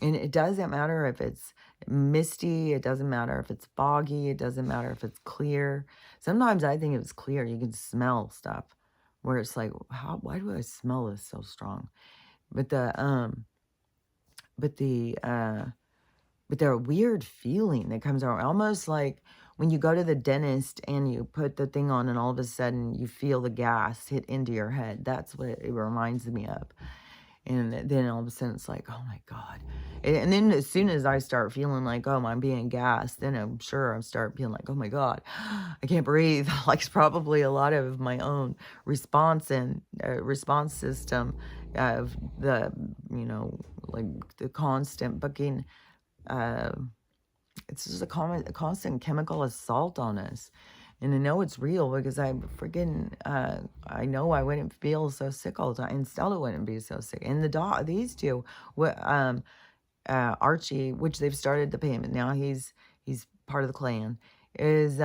and it doesn't matter if it's misty, it doesn't matter if it's foggy, it doesn't matter if it's clear. Sometimes I think if it's clear, you can smell stuff where it's like, why do I smell this so strong? But but the but there weird feeling that comes out, almost like when you go to the dentist and you put the thing on and all of a sudden you feel the gas hit into your head. That's what it reminds me of. And then all of a sudden it's like, oh my God. And then as soon as I start feeling like, oh, I'm being gassed, then I'm sure I start feeling like, oh my God, I can't breathe. Like it's probably a lot of my own response and response system of the, like the constant fucking, uh, it's just a constant chemical assault on us. And I know it's real because I know I wouldn't feel so sick all the time and Stella wouldn't be so sick. And these two, Archie, which they've started the payment. Now he's part of the clan, is,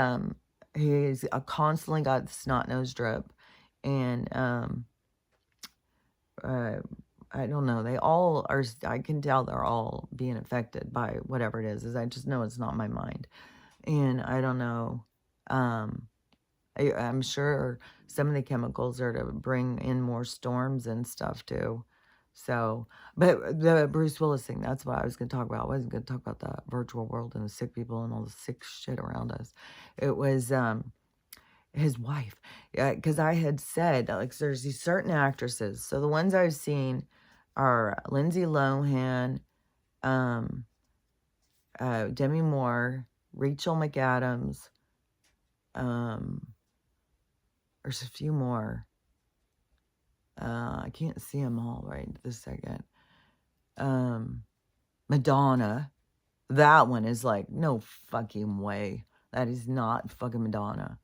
he's constantly got the snot nose drip. And, uh, I don't know. They all are, I can tell they're all being affected by whatever it is I just know it's not my mind. And I don't know. Um, I'm sure some of the chemicals are to bring in more storms and stuff too. So, but the Bruce Willis thing, that's what I was going to talk about. I wasn't going to talk about the virtual world and the sick people and all the sick shit around us. It was his wife. Yeah, because I had said, like, there's these certain actresses. So the ones I've seen are Lindsay Lohan, um, Demi Moore, Rachel McAdams, there's a few more. I can't see them all right this second. Madonna. That one is like, no fucking way. That is not fucking Madonna.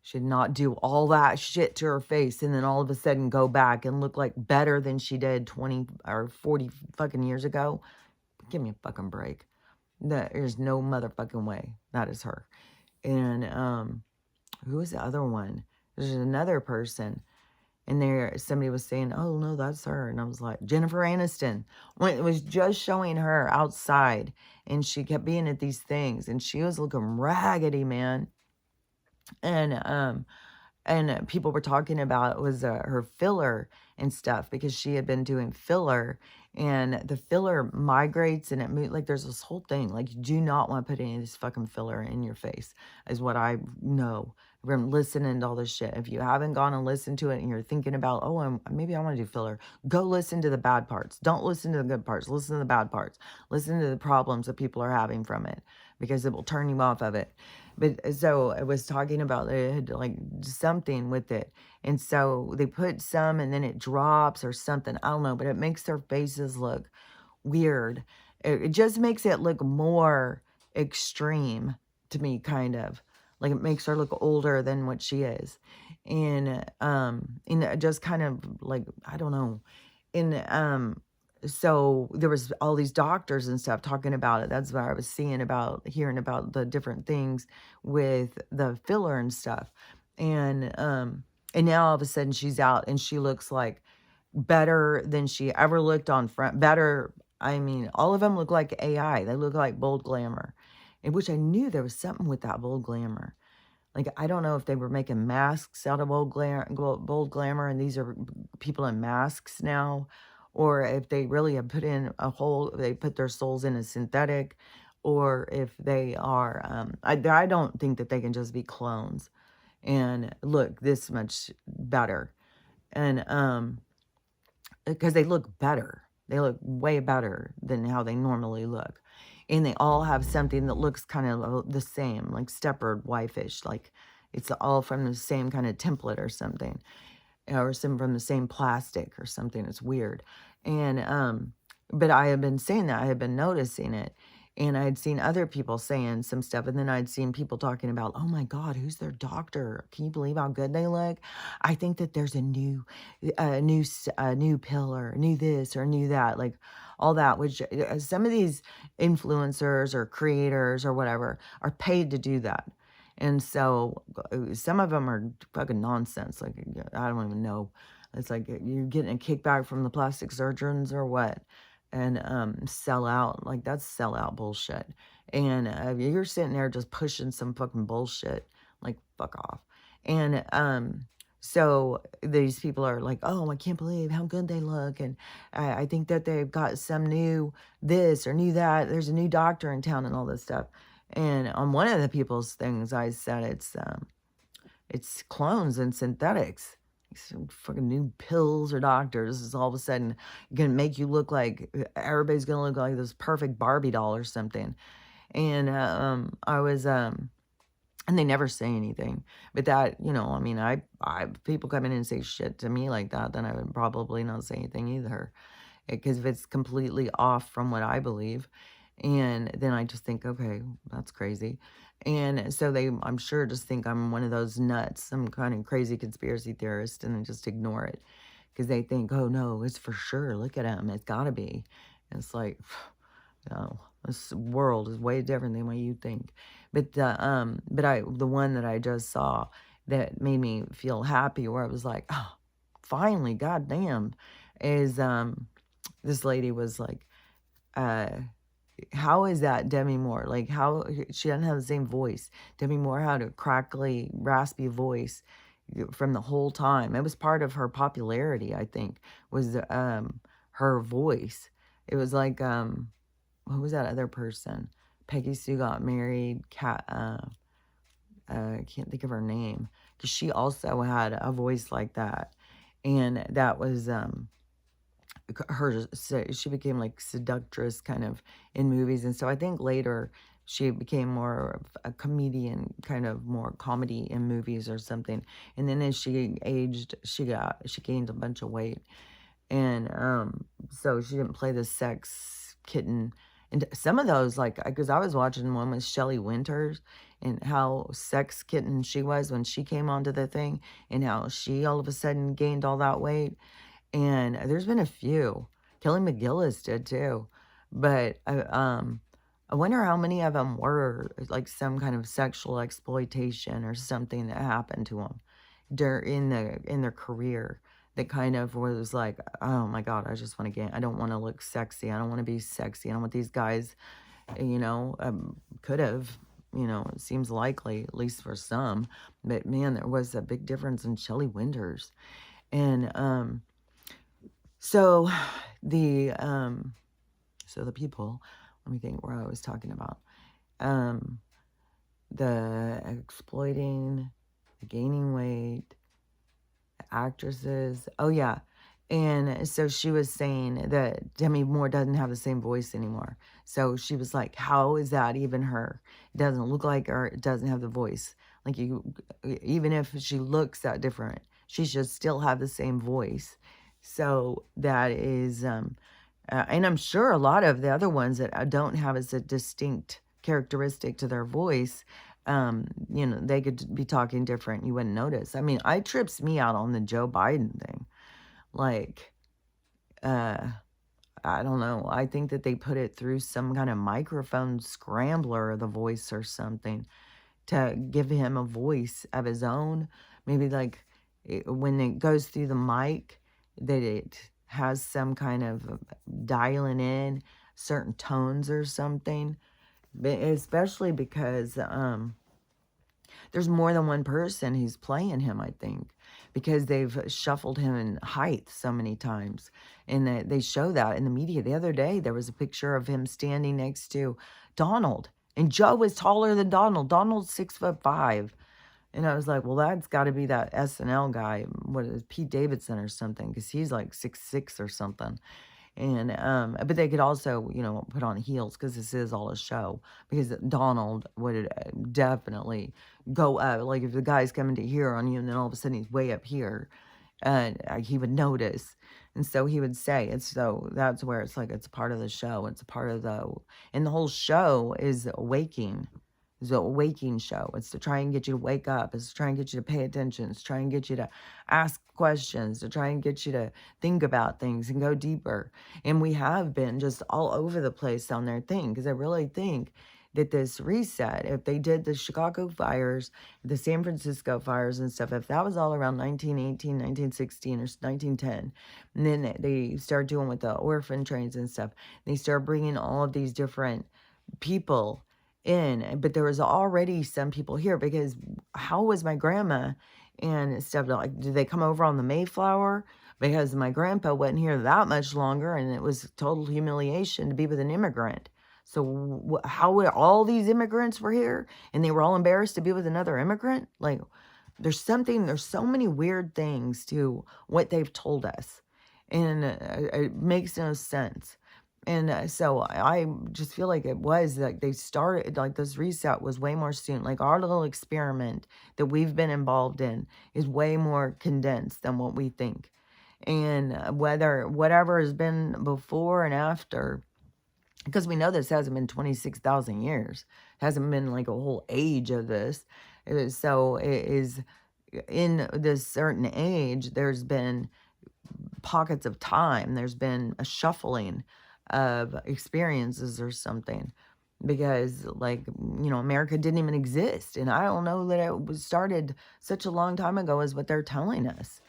Should not do all that shit to her face and then all of a sudden go back and look like better than she did 20 or 40 fucking years ago. Give me a fucking break. There's no motherfucking way. That is her. And who was the other one? There's another person. And there, somebody was saying, oh, no, that's her. And I was like, Jennifer Aniston. When it was just showing her outside. And she kept being at these things. And she was looking raggedy, man. And people were talking about it was her filler and stuff. Because she had been doing filler. And the filler migrates and like there's this whole thing. Like you do not want to put any of this fucking filler in your face. Is what I know. from listening to all this shit. If you haven't gone and listened to it and you're thinking about, oh, maybe I want to do filler, go listen to the bad parts. Don't listen to the good parts. Listen to the bad parts. Listen to the problems that people are having from it, because it will turn you off of it. But so I was talking about it had like something with it. And so they put some and then it drops or something. I don't know, but it makes their faces look weird. It just makes it look more extreme to me, kind of. Like it makes her look older than what she is. And it just kind of like, I don't know. And so there was all these doctors and stuff talking about it. That's what I was seeing about, hearing about the different things with the filler and stuff. And now all of a sudden she's out and she looks like better than she ever looked on front. Better, I mean, all of them look like AI. They look like Bold Glamour, in which I knew there was something with that Bold Glamour. Like, I don't know if they were making masks out of Bold Glamour, and these are people in masks now, or if they really have put in a whole, they put their souls in a synthetic, or if they are, I don't think that they can just be clones and look this much better. And because they look better. They look way better than how they normally look. And they all have something that looks kind of the same, like Stepford Wife-ish, like it's all from the same kind of template or something, or some from the same plastic or something. It's weird. And but I have been saying that, I have been noticing it. And I had seen other people saying some stuff, and then I'd seen people talking about, oh my God, who's their doctor? Can you believe how good they look? I think that there's a new pill or new this or new that, like all that, which some of these influencers or creators or whatever are paid to do that. And so some of them are fucking nonsense. Like, I don't even know. It's like you're getting a kickback from the plastic surgeons or what? And sell out. Like, that's sell out bullshit. And you're sitting there just pushing some fucking bullshit. Like, fuck off. And so these people are like, oh, I can't believe how good they look. And I think that they've got some new this or new that. There's a new doctor in town and all this stuff. And on one of the people's things, I said it's clones and synthetics. Some fucking new pills or doctors is all of a sudden gonna make you look like everybody's gonna look like this perfect Barbie doll or something. And and they never say anything. But that, I mean, I people come in and say shit to me like that, then I would probably not say anything either. Because if it's completely off from what I believe, and then I just think, okay, that's crazy. And so they, I'm sure, just think I'm one of those nuts, some kind of crazy conspiracy theorist, and then just ignore it because they think, oh no, it's for sure. Look at him, it's got to be. And it's like, no, this world is way different than what you think. But the one that I just saw that made me feel happy, where I was like, oh, finally, goddamn, is this lady was like, uh, how is that Demi Moore? Like, how she doesn't have the same voice. Demi Moore had a crackly, raspy voice from the whole time. It was part of her popularity, I think, was her voice. It was like what was that other person? Peggy Sue got married. I can't think of her name, because she also had a voice like that, and that was she became like seductress kind of in movies. And so I think later she became more of a comedian, kind of more comedy in movies or something. And then as she aged, she gained a bunch of weight. And so she didn't play the sex kitten. And some of those, like, because I was watching one with Shelley Winters, and how sex kitten she was when she came onto the thing, and how she all of a sudden gained all that weight. And there's been a few. Kelly McGillis did too. But I wonder how many of them were like some kind of sexual exploitation or something that happened to them in their career, that kind of was like, oh my God, I just want to I don't want to look sexy. I don't want to be sexy. I don't want these guys, could have, it seems likely, at least for some. But man, there was a big difference in Shelley Winters. And so the people, let me think where I was talking about. The exploiting, gaining weight, actresses. Oh, yeah. And so she was saying that Demi Moore doesn't have the same voice anymore. So she was like, how is that even her? It doesn't look like her. It doesn't have the voice. Like even if she looks that different, she should still have the same voice. So that is, and I'm sure a lot of the other ones that don't have as a distinct characteristic to their voice, they could be talking different. You wouldn't notice. I mean, it trips me out on the Joe Biden thing. Like, uh, I don't know. I think that they put it through some kind of microphone scrambler of the voice or something to give him a voice of his own. Maybe like when it goes through the mic, that it has some kind of dialing in certain tones or something. But especially because there's more than one person who's playing him, I think, because they've shuffled him in height so many times. And they show that in the media. The other day, there was a picture of him standing next to Donald. And Joe was taller than Donald. Donald's 6'5". And I was like, well, that's got to be that SNL guy. What is Pete Davidson or something? Because he's like 6'6" or something. And but they could also, put on heels because this is all a show. Because Donald would definitely go up. Like if the guy's coming to here on you, and then all of a sudden he's way up here, and he would notice, and so he would say it's so. That's where it's like it's a part of the show. It's a part of and the whole show is waking. It's a waking show. It's to try and get you to wake up. It's to try and get you to pay attention. It's to try and get you to ask questions, to try and get you to think about things and go deeper. And we have been just all over the place on their thing because I really think that this reset, if they did the Chicago fires, the San Francisco fires and stuff, if that was all around 1918, 1916, or 1910, and then they started doing with the orphan trains and stuff, they started bringing all of these different people in, but there was already some people here because how was my grandma and stuff like, did they come over on the Mayflower? Because my grandpa wasn't here that much longer and it was total humiliation to be with an immigrant. So how were all these immigrants were here and they were all embarrassed to be with another immigrant? Like there's so many weird things to what they've told us and it makes no sense. And so I just feel like it was like they started, like this reset was way more soon. Like our little experiment that we've been involved in is way more condensed than what we think. And whatever has been before and after, because we know this hasn't been 26,000 years, it hasn't been like a whole age of this. So it is in this certain age, there's been pockets of time, there's been a shuffling of experiences or something because like America didn't even exist, and I don't know that it was started such a long time ago as what they're telling us.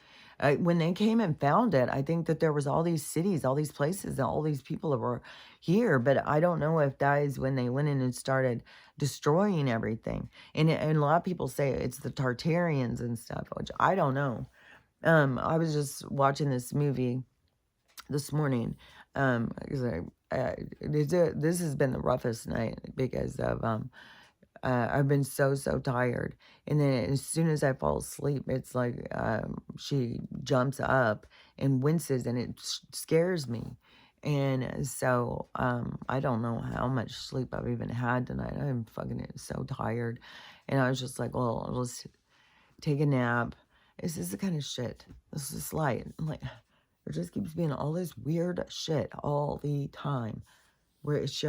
When they came and found it, I think that there was all these cities, all these places, and all these people that were here, but I don't know if that is when they went in and started destroying everything. And a lot of people say it's the Tartarians and stuff, which I don't know. I was just watching this movie this morning. 'Cause this has been the roughest night because of I've been so tired, and then as soon as I fall asleep, it's like she jumps up and winces, and it scares me. And so I don't know how much sleep I've even had tonight. I'm fucking so tired, and I was just like, well, let's take a nap. This is the kind of shit. This is light. I'm like, there just keeps being all this weird shit all the time. Where it's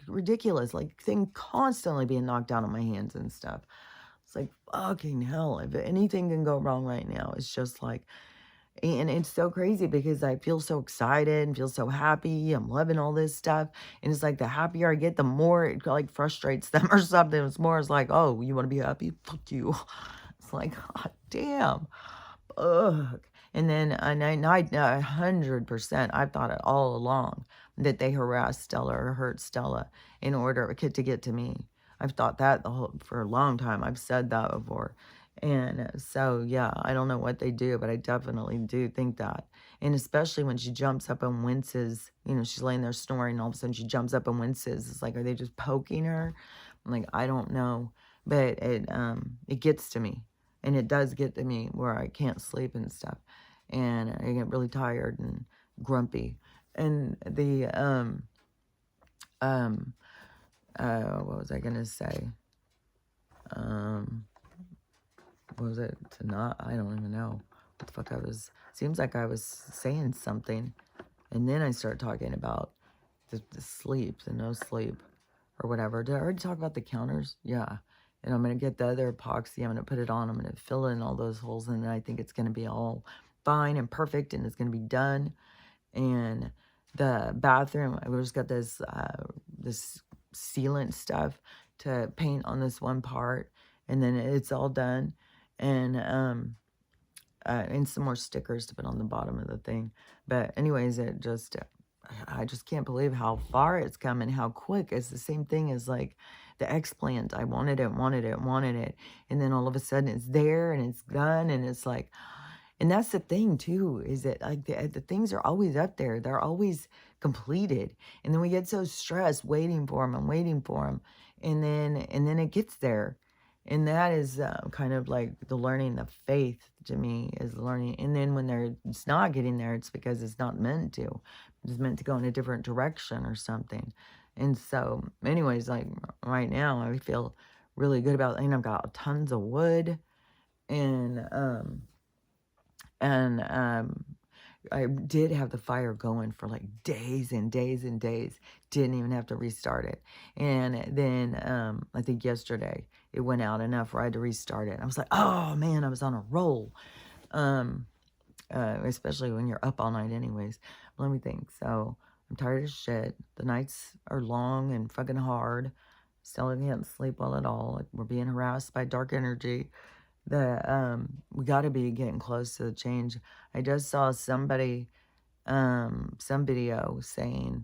ridiculous. Like thing constantly being knocked down on my hands and stuff. It's like, fucking hell. If anything can go wrong right now, it's just like, and it's so crazy because I feel so excited and feel so happy. I'm loving all this stuff. And it's like the happier I get, the more it like frustrates them or something. It's like, oh, you want to be happy? Fuck you. It's like, God damn. Ugh. And then 100%, I've thought it all along that they harassed Stella or hurt Stella in order to get to me. I've thought that for a long time. I've said that before. And so, yeah, I don't know what they do, but I definitely do think that. And especially when she jumps up and winces, she's laying there snoring, and all of a sudden she jumps up and winces. It's like, are they just poking her? I'm like, I don't know. But it gets to me. And it does get to me where I can't sleep and stuff. And I get really tired and grumpy. And um, what was I gonna say? Um, what was it? To not, I don't even know what the fuck seems like I was saying something. And then I start talking about the sleep, the no sleep, or whatever. Did I already talk about the counters? Yeah. And I'm going to get the other epoxy. I'm going to put it on. I'm going to fill in all those holes. And then I think it's going to be all fine and perfect. And it's going to be done. And the bathroom, I just got this sealant stuff to paint on this one part. And then it's all done. And some more stickers to put on the bottom of the thing. But anyways, I just can't believe how far it's come and how quick. It's the same thing as like the explant. I wanted it, wanted it, wanted it. And then all of a sudden it's there and it's done. And it's like, and that's the thing too, is that like the things are always up there. They're always completed. And then we get so stressed waiting for them and waiting for them. And then it gets there. And that is kind of like the learning of faith to me is learning. And then when it's not getting there, it's because it's not meant to. It's meant to go in a different direction or something. And so anyways, like right now I feel really good about, and I've got tons of wood and I did have the fire going for like days and days and days. Didn't even have to restart it. And then I think yesterday it went out enough where I had to restart it. And I was like, oh man, I was on a roll. Especially when you're up all night anyways. Let me think. So I'm tired as shit. The nights are long and fucking hard. Still can't sleep well at all. Like we're being harassed by dark energy. We got to be getting close to the change. I just saw some video saying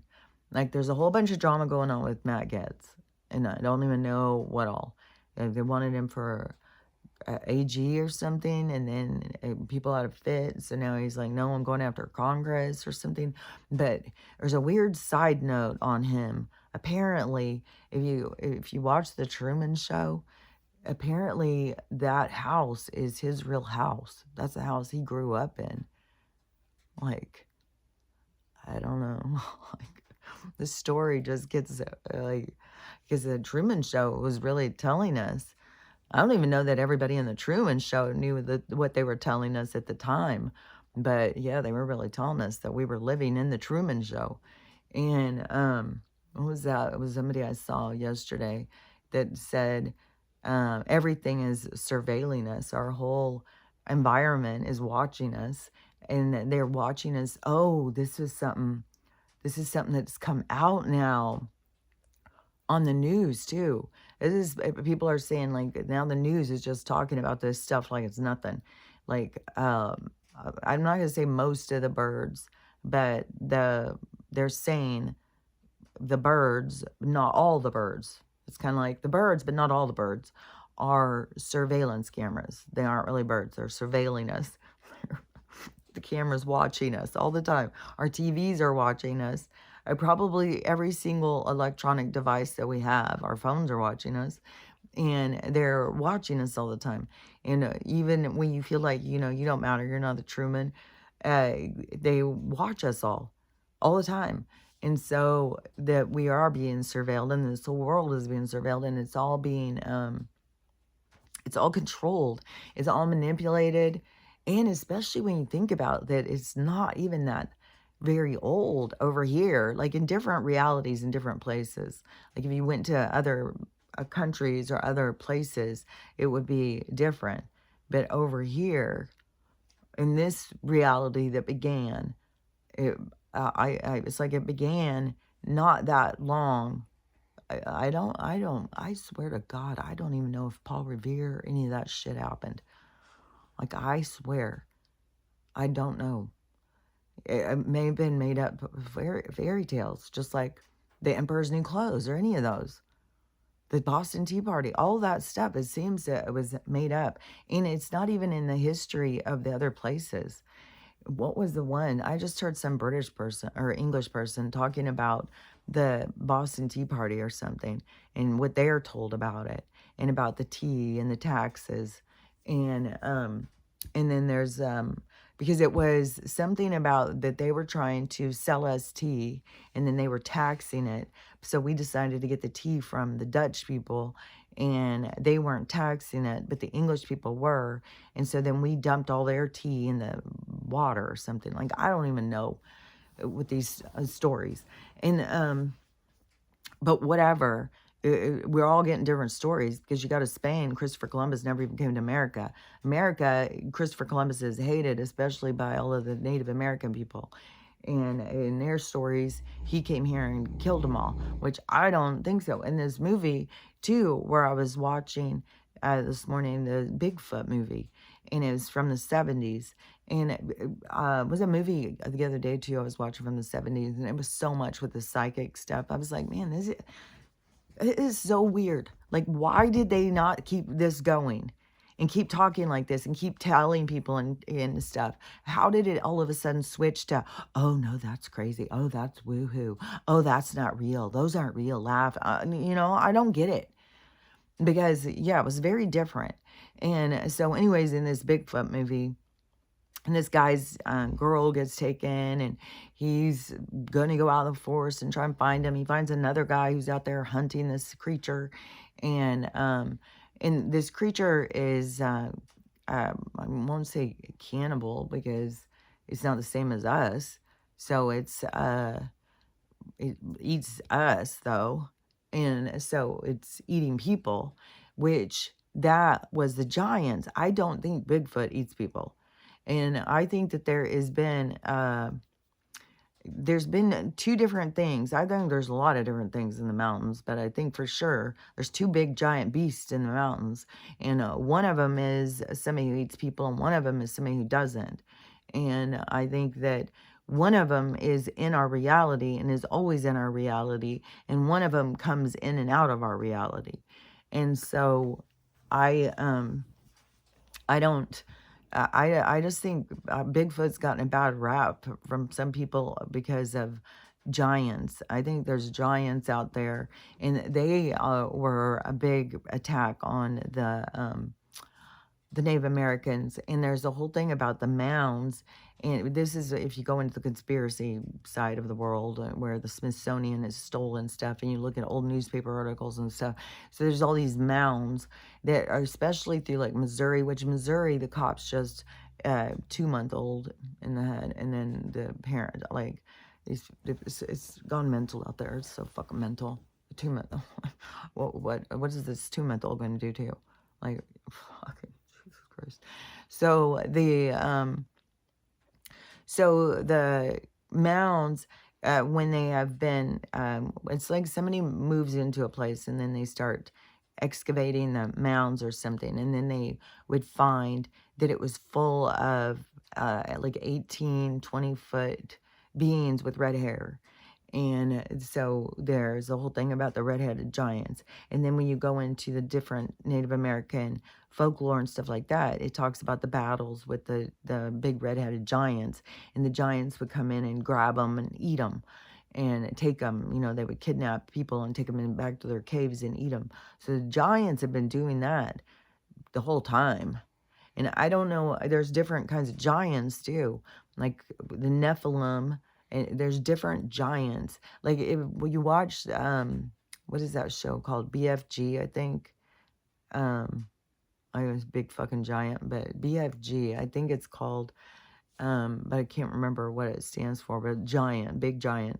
like there's a whole bunch of drama going on with Matt Gaetz, and I don't even know what all. They wanted him for AG or something, and then people had a fit, so now he's like, no, I'm going after Congress or something. But there's a weird side note on him. Apparently, if you watch the Truman Show, apparently that house is his real house. That's the house he grew up in. Like, I don't know. Like, the story just gets like, because the Truman Show was really telling us. I don't even know that everybody in the Truman Show knew what they were telling us at the time. But yeah, they were really telling us that we were living in the Truman Show. And what was that? It was somebody I saw yesterday that said everything is surveilling us. Our whole environment is watching us. And they're watching us. Oh, this is something that's come out now on the news too. People are saying like now the news is just talking about this stuff like it's nothing. Like I'm not gonna say most of the birds, but they're saying the birds, not all the birds. It's kind of like the birds, but not all the birds are surveillance cameras. They aren't really birds. They're surveilling us. The camera's watching us all the time. Our TVs are watching us. Probably every single electronic device that we have, our phones are watching us, and they're watching us all the time. And even when you feel like, you don't matter, you're not the Truman, they watch us all the time. And so that we are being surveilled, and this whole world is being surveilled, and it's all being, it's all controlled. It's all manipulated. And especially when you think about that, it's not even that very old over here, like in different realities in different places. Like if you went to other countries or other places, it would be different. But over here, in this reality that began, it's like it began not that long. I swear to God, I don't even know if Paul Revere, any of that shit happened. Like, I swear, I don't know. It may have been made up fairy tales, just like The Emperor's New Clothes or any of those. The Boston Tea Party, all that stuff, it seems that it was made up. And it's not even in the history of the other places. What was the one? I just heard some British person or English person talking about the Boston Tea Party or something and what they're told about it and about the tea and the taxes. And then there's because it was something about that they were trying to sell us tea, and then they were taxing it. So we decided to get the tea from the Dutch people, and they weren't taxing it, but the English people were. And so then we dumped all their tea in the water or something. Like, I don't even know with these stories. And but whatever. We're all getting different stories, because you go to Spain, Christopher Columbus never even came to America. Christopher Columbus is hated, especially by all of the Native American people. And in their stories, he came here and killed them all, which I don't think so. In this movie, too, where I was watching this morning, the Bigfoot movie, and it was from the 70s. And it was a movie the other day, too, I was watching from the 70s, and it was so much with the psychic stuff. I was like, man, it is so weird. Like, why did they not keep this going and keep talking like this and keep telling people and stuff? How did it all of a sudden switch to, oh, no, that's crazy. Oh, that's woohoo. Oh, that's not real. Those aren't real. Laugh. I don't get it. Because, yeah, it was very different. And so anyways, in this Bigfoot movie, and this guy's girl gets taken, and he's going to go out in the forest and try and find him. He finds another guy who's out there hunting this creature. And this creature is, I won't say cannibal, because it's not the same as us. So it eats us, though. And so it's eating people, which that was the giants. I don't think Bigfoot eats people. And I think that there's been two different things. I think there's a lot of different things in the mountains, but I think for sure there's two big giant beasts in the mountains. And one of them is somebody who eats people, and one of them is somebody who doesn't. And I think that one of them is in our reality and is always in our reality, and one of them comes in and out of our reality. And so I don't. I just think Bigfoot's gotten a bad rap from some people because of giants. I think there's giants out there, and they were a big attack on the Native Americans. And there's a whole thing about the mounds. And this is if you go into the conspiracy side of the world, where the Smithsonian has stolen stuff, and you look at old newspaper articles and stuff. So there's all these mounds that are, especially through like Missouri, which Missouri, the cops just 2-month-old in the head. And then the parent, like, it's gone mental out there. It's so fucking mental. 2-month. What is this 2-month-old going to do to you? Like, fucking Jesus Christ. So the mounds, when they have been, it's like somebody moves into a place, and then they start excavating the mounds or something, and then they would find that it was full of like 18-20 foot beings with red hair. And so there's a whole thing about the red-headed giants. And then when you go into the different Native American folklore and stuff like that, it talks about the battles with the big red-headed giants. And the giants would come in and grab them and eat them and take them. They would kidnap people and take them back to their caves and eat them. So the giants have been doing that the whole time. And I don't know, there's different kinds of giants too, like the Nephilim. And there's different giants. Like when you watch, what is that show called? BFG, I think. I was big fucking giant, but BFG, I think it's called. But I can't remember what it stands for. But giant, big giant.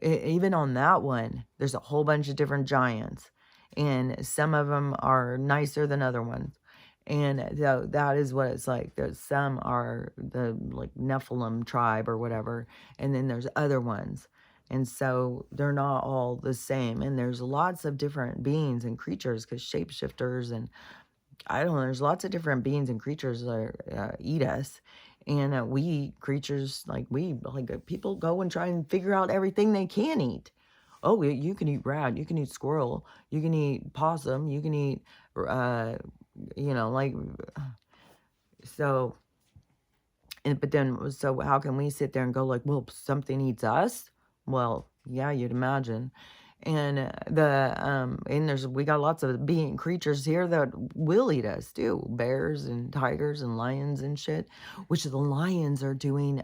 Even on that one, there's a whole bunch of different giants, and some of them are nicer than other ones. And so that is what it's like. There's some are the like Nephilim tribe or whatever, and then there's other ones. And so they're not all the same. And there's lots of different beings and creatures, because shapeshifters, and I don't know, there's lots of different beings and creatures that eat us. And we eat creatures, like people go and try and figure out everything they can eat. Oh, you can eat rat, you can eat squirrel, you can eat possum, you can eat like, so, but then, so how can we sit there and go like, well, something eats us? Well, yeah, you'd imagine. And and we got lots of being creatures here that will eat us too. Bears and tigers and lions and shit, which the lions are doing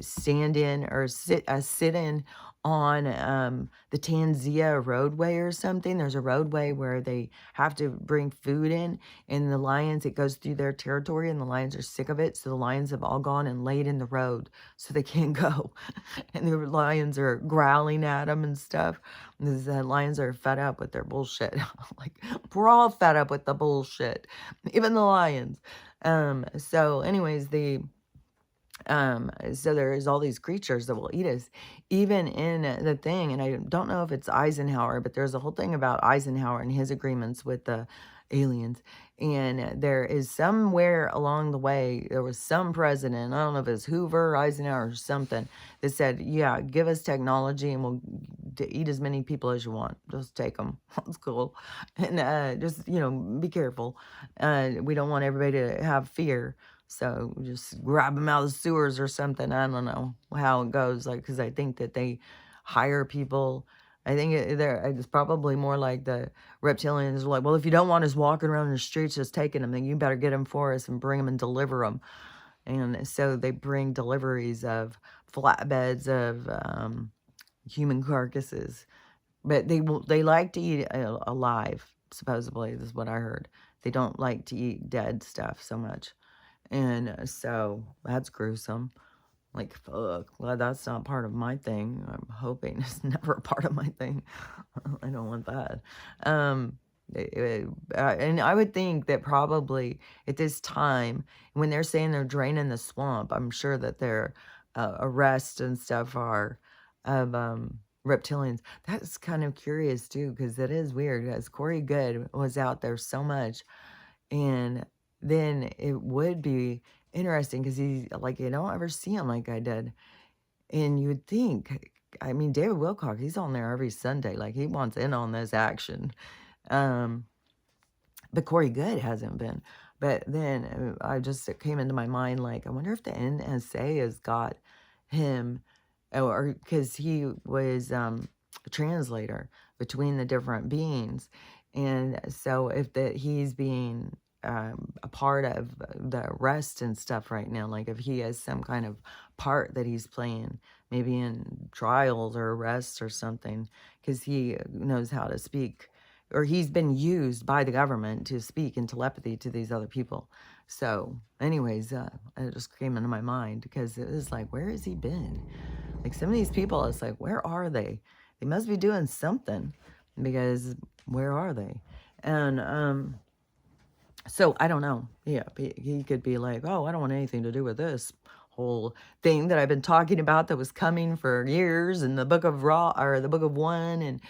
stand in or sit in on the Tanzania roadway or something. There's a roadway where they have to bring food in, and the lions, it goes through their territory, and the lions are sick of it. So the lions have all gone and laid in the road so they can't go. And the lions are growling at them and stuff. And the lions are fed up with their bullshit. Like, we're all fed up with the bullshit, even the lions. So anyways, so there's all these creatures that will eat us, even in the thing. And I don't know if it's Eisenhower, but there's a whole thing about Eisenhower and his agreements with the aliens. And there is somewhere along the way, there was some president, I don't know if it's Hoover, Eisenhower, or something, that said, yeah, give us technology and we'll eat as many people as you want. Just take them. That's cool. And just, be careful. We don't want everybody to have fear. So just grab them out of the sewers or something. I don't know how it goes. Like, because I think that they hire people. I think it's probably more like the reptilians are like, well, if you don't want us walking around the streets just taking them, then you better get them for us and bring them and deliver them. And so they bring deliveries of flatbeds of human carcasses, but they like to eat alive. Supposedly, this is what I heard. They don't like to eat dead stuff so much. And so that's gruesome. Like, fuck. Well, that's not part of my thing. I'm hoping it's never a part of my thing. I don't want that. And I would think that probably at this time, when they're saying they're draining the swamp, I'm sure that their arrests and stuff are of reptilians. That's kind of curious too, because it is weird. Because Corey Good was out there so much, and then it would be interesting because he's like, you don't ever see him like I did. And you would think, I mean, David Wilcock, he's on there every Sunday. Like, he wants in on this action. But Corey Good hasn't been. But then it came into my mind, like, I wonder if the NSA has got him, or because he was a translator between the different beings. And so if he's being a part of the arrest and stuff right now, like if he has some kind of part that he's playing, maybe in trials or arrests or something, because he knows how to speak, or he's been used by the government to speak in telepathy to these other people. So anyways, it just came into my mind because it was like, where has he been? Like, some of these people, it's like, where are they? They must be doing something, because where are they? And so I don't know. Yeah, he could be like, oh, I don't want anything to do with this whole thing that I've been talking about that was coming for years, and the Book of Ra, or the Book of One, and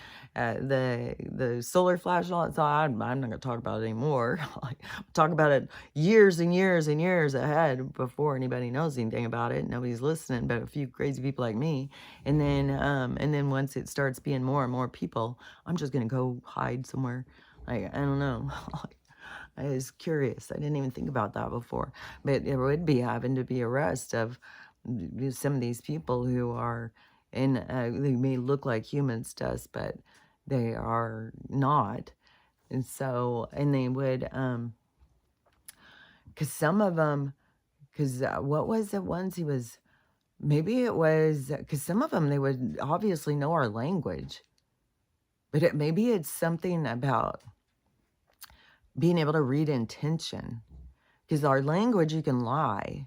the solar flash and all that. So I'm not going to talk about it anymore. Like, talk about it years and years and years ahead before anybody knows anything about it. Nobody's listening but a few crazy people like me. And then once it starts being more and more people, I'm just going to go hide somewhere. Like, I don't know. I was curious. I didn't even think about that before. But it would be having to be arrest of some of these people who are they may look like humans to us, but they are not. And so, and they would, because some of them, because what was it once he was, maybe it was, because some of them, they would obviously know our language. But maybe it's something about being able to read intention, because our language, you can lie.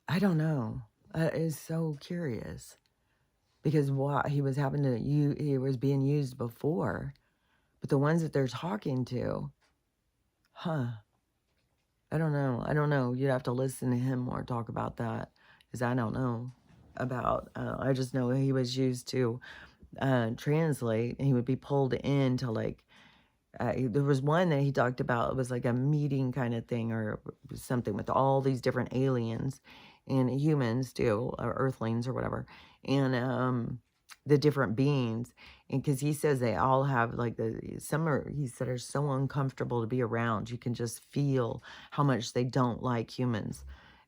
I don't know. That is so curious, because what he was having to he was being used before, but the ones that they're talking to, I don't know. You'd have to listen to him more talk about that, because I don't know about. I just know he was used to translate, and he would be pulled into, like, there was one that he talked about. It was like a meeting kind of thing or something with all these different aliens and humans too, or earthlings or whatever, and the different beings. And because he says they all have, like, some are, he said, are so uncomfortable to be around. You can just feel how much they don't like humans.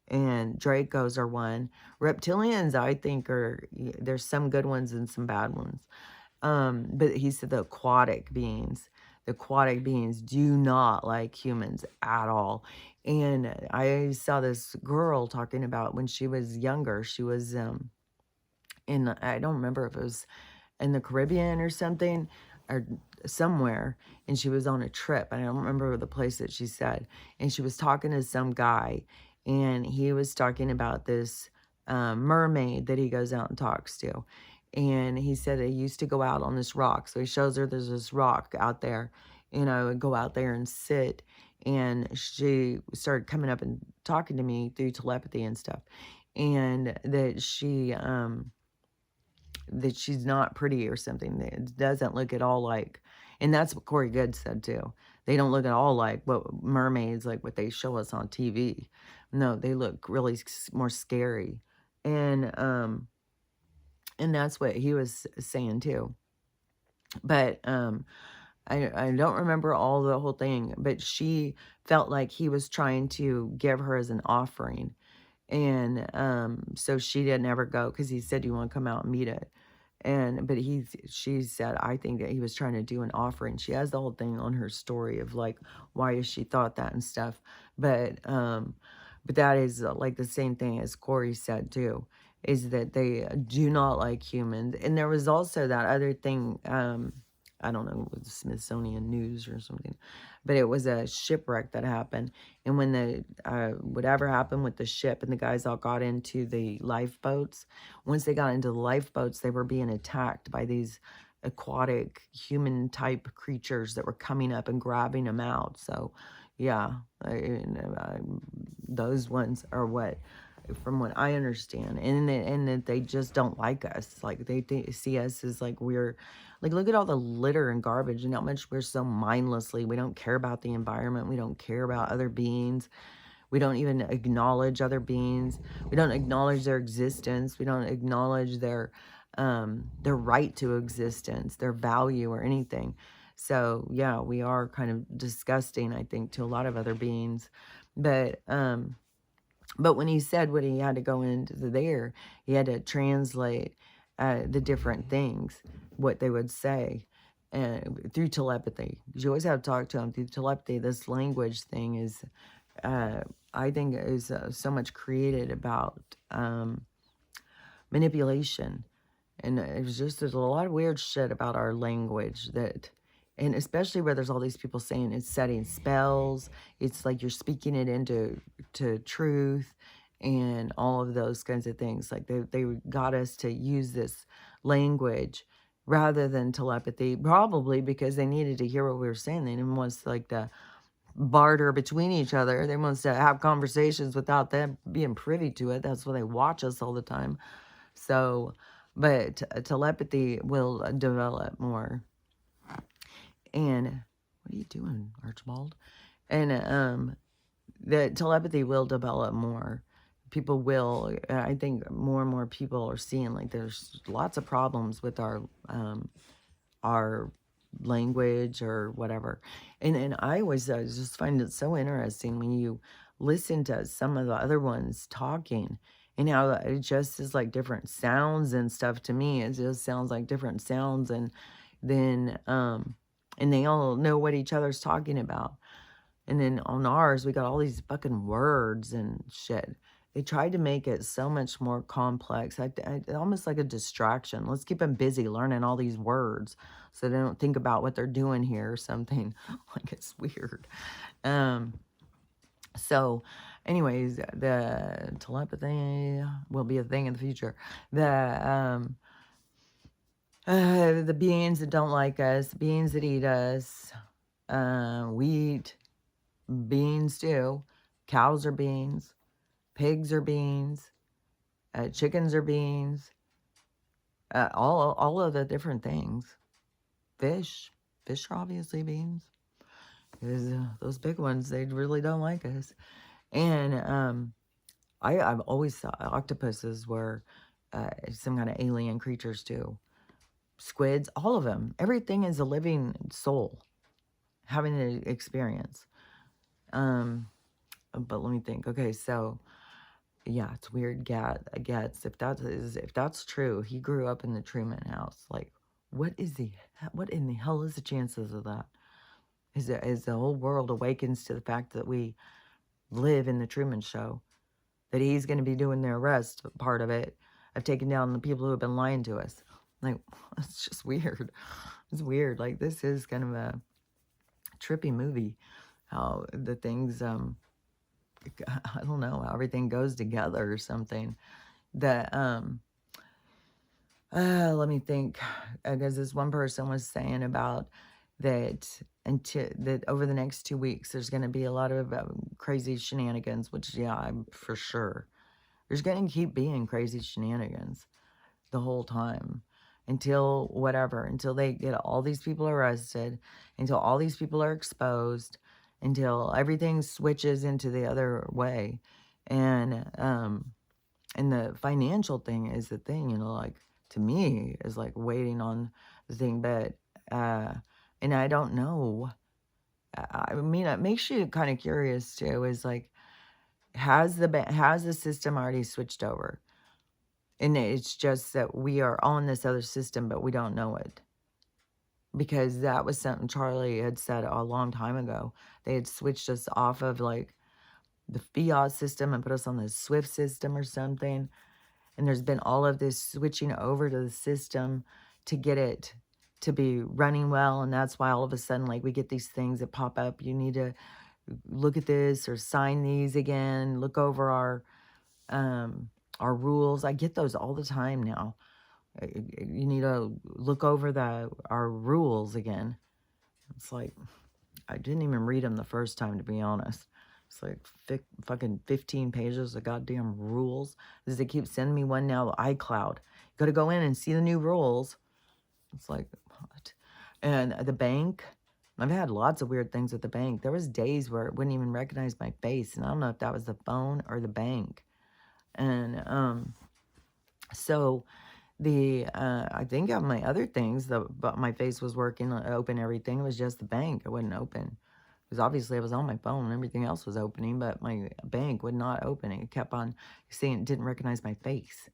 and Dracos are one. Reptilians, I think, there's some good ones and some bad ones. But he said the aquatic beings do not like humans at all. And I saw this girl talking about when she was younger. She was I don't remember if it was in the Caribbean or something, or somewhere, and she was on a trip. I don't remember the place that she said. And she was talking to some guy, and he was talking about this mermaid that he goes out and talks to. And he said they used to go out on this rock. So he shows her there's this rock out there, and go out there and sit. And she started coming up and talking to me through telepathy and stuff. And that she's not pretty or something. It doesn't look at all like, and that's what Corey Good said too. They don't look at all like what mermaids, like what they show us on TV. No, they look really more scary. And that's what he was saying too. But I don't remember all the whole thing, but she felt like he was trying to give her as an offering. And so she didn't ever go because he said, "You want to come out and meet it?" But she said, I think that he was trying to do an offering. She has the whole thing on her story of like why she thought that and stuff. But that is like the same thing as Corey said too, is that they do not like humans. And there was also that other thing, I don't know, with the Smithsonian News or something, but it was a shipwreck that happened. And when whatever happened with the ship and the guys all got into the lifeboats, once they got into the lifeboats, they were being attacked by these aquatic human type creatures that were coming up and grabbing them out. So yeah, those ones are what, from what I understand, and that they just don't like us. Like they see us as like we're, like, look at all the litter and garbage and how much we're so mindlessly. We don't care about the environment. We don't care about other beings. We don't even acknowledge other beings. We don't acknowledge their existence. We don't acknowledge their right to existence, their value or anything. So yeah, we are kind of disgusting, I think, to a lot of other beings. But when he said what he had to go into there, he had to translate the different things, what they would say, through telepathy. You always have to talk to them through telepathy. This language thing is, I think, is so much created about manipulation. And there's a lot of weird shit about our language and especially where there's all these people saying it's setting spells. It's like you're speaking it into truth and all of those kinds of things. Like they got us to use this language rather than telepathy, probably because they needed to hear what we were saying. They didn't want us like to barter between each other. They want us to have conversations without them being privy to it. That's why they watch us all the time. So, but telepathy will develop more. And what are you doing, Archibald? And the telepathy will develop more. People will, I think more and more people are seeing like there's lots of problems with our language or whatever. And I always just find it so interesting when you listen to some of the other ones talking and how it just is like different sounds and stuff. To me, it just sounds like different sounds, and then and they all know what each other's talking about. And then on ours, we got all these fucking words and shit. They tried to make it so much more complex, almost like a distraction. Let's keep them busy learning all these words so they don't think about what they're doing here or something. Like, it's weird. So, anyways, the telepathy will be a thing in the future. The beings that don't like us, beings that eat us, we eat beans too. Cows are beans. Pigs are beans. Chickens are beans. All of the different things. Fish are obviously beans. Because those big ones, they really don't like us. And I've always thought octopuses were some kind of alien creatures too. Squids, all of them. Everything is a living soul having an experience. But let me think. Okay, so yeah, it's weird. Gets if that's true, he grew up in the Truman House. Like, what in the hell is the chances of that? Is the whole world awakens to the fact that we live in the Truman Show, that he's going to be doing the arrest part of it, of taking down the people who have been lying to us. Like, it's just weird. It's weird. Like, this is kind of a trippy movie. How the things, I don't know, how everything goes together or something. That, let me think, because this one person was saying about that until that over the next 2 weeks, there's going to be a lot of crazy shenanigans, which, yeah, I'm for sure. There's going to keep being crazy shenanigans the whole time until whatever, until they get all these people arrested, until all these people are exposed, until everything switches into the other way. And the financial thing is the thing, like, to me, is like waiting on the thing. But, and I don't know. I mean, it makes you kind of curious too, is like, has the system already switched over? And it's just that we are on this other system, but we don't know it. Because that was something Charlie had said a long time ago. They had switched us off of like the fiat system and put us on the SWIFT system or something. And there's been all of this switching over to the system to get it to be running well. And that's why all of a sudden, like, we get these things that pop up. You need to look at this or sign these again, look over our rules. I get those all the time now. You need to look over our rules again. It's like, I didn't even read them the first time, to be honest. It's like fucking 15 pages of goddamn rules. They keep sending me one now, iCloud. You got to go in and see the new rules. It's like, what? And the bank, I've had lots of weird things at the bank. There was days where it wouldn't even recognize my face, and I don't know if that was the phone or the bank. And so I think of my other things, but my face was working, open, everything. It was just the bank. It wouldn't open. Because obviously I was on my phone and everything else was opening, but my bank would not open. It kept on saying it didn't recognize my face.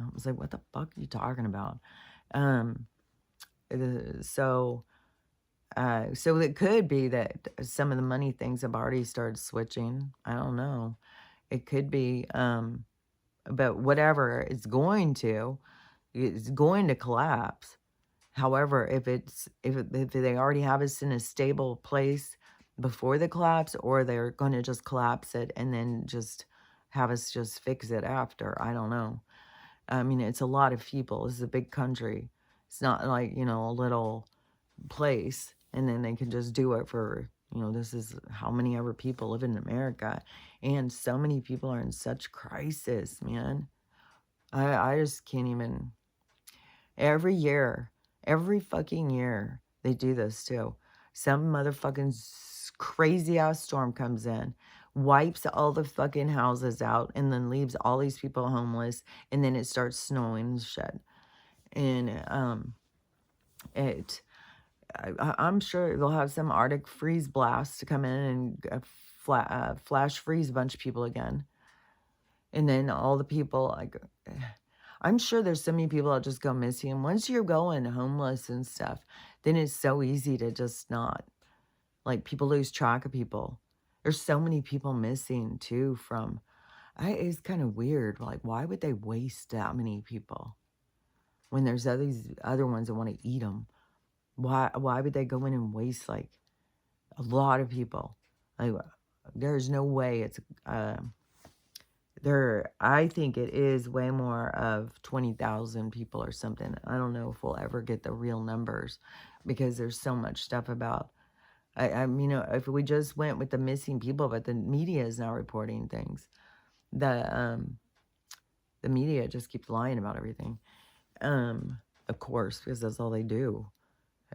I was like, what the fuck are you talking about? So it could be that some of the money things have already started switching. I don't know. It could be, but whatever it's going to collapse. However, if they already have us in a stable place before the collapse, or they're going to just collapse it and then just have us just fix it after, I don't know. I mean, it's a lot of people. This is a big country. It's not like, a little place, and then they can just do it for, this is how many ever people live in America. And so many people are in such crisis, man. I just can't even. Every fucking year, they do this too. Some motherfucking crazy ass storm comes in, wipes all the fucking houses out, and then leaves all these people homeless, and then it starts snowing and shit. And I'm sure they'll have some Arctic freeze blast to come in and flash freeze a bunch of people again. And then all the people, like, I'm sure there's so many people that just go missing. And once you're going homeless and stuff, then it's so easy to just not, like, people lose track of people. There's so many people missing too it's kind of weird. Like, why would they waste that many people when there's these other ones that want to eat them? Why would they go in and waste, like, a lot of people? Like, there's no way it's, I think it is way more of 20,000 people or something. I don't know if we'll ever get the real numbers, because there's so much stuff about, if we just went with the missing people, but the media is now reporting things. The media just keeps lying about everything. Of course, because that's all they do.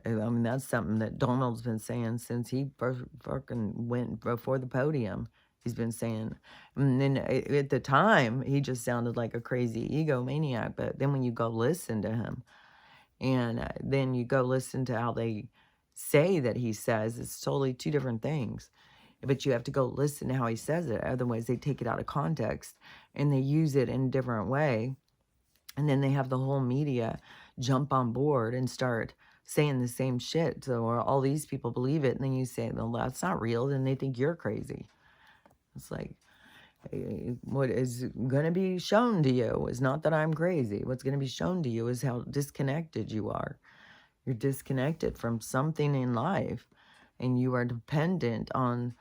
I mean, that's something that Donald's been saying since he first fucking went before the podium. He's been saying, and then at the time, he just sounded like a crazy egomaniac. But then when you go listen to him, and then you go listen to how they say that he says, it's totally two different things. but you have to go listen to how he says it. Otherwise, they take it out of context and they use it in a different way. And then they have the whole media jump on board and start saying the same shit. So all these people believe it. And then you say, well, that's not real. Then they think you're crazy. It's like, what is going to be shown to you is not that I'm crazy. What's going to be shown to you is how disconnected you are. You're disconnected from something in life, and you are dependent on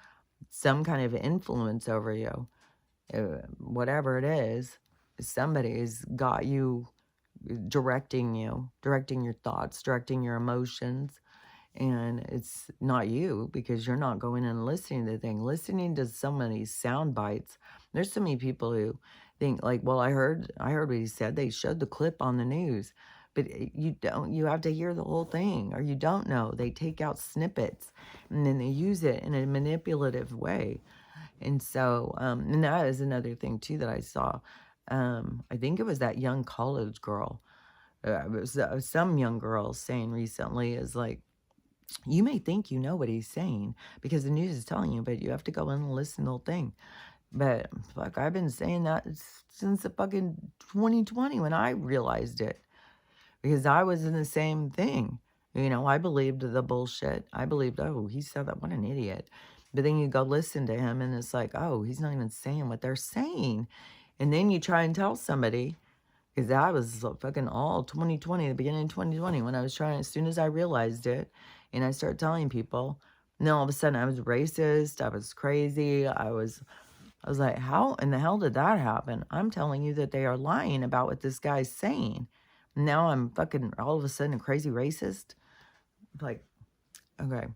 some kind of influence over you. Whatever it is, somebody's got you, directing your thoughts, directing your emotions. And it's not you, because you're not going and listening to the thing. Listening to so many sound bites. There's so many people who think like, well, I heard what he said. They showed the clip on the news. But you don't, you have to hear the whole thing, or you don't know. They take out snippets and then they use it in a manipulative way. And so, and that is another thing too that I saw. I think it was that young college girl. It was some young girl saying recently is like, you may think you know what he's saying because the news is telling you, but you have to go in and listen to the whole thing. But fuck, I've been saying that since the fucking 2020 when I realized it, because I was in the same thing. I believed the bullshit. I believed, oh, he said that. What an idiot. But then you go listen to him and it's like, oh, he's not even saying what they're saying. And then you try and tell somebody, because that was fucking all 2020, the beginning of 2020, when I was trying, as soon as I realized it, and I started telling people, and then all of a sudden I was racist, I was crazy, I was like, how in the hell did that happen? I'm telling you that they are lying about what this guy's saying. Now I'm fucking all of a sudden a crazy racist? Like, okay.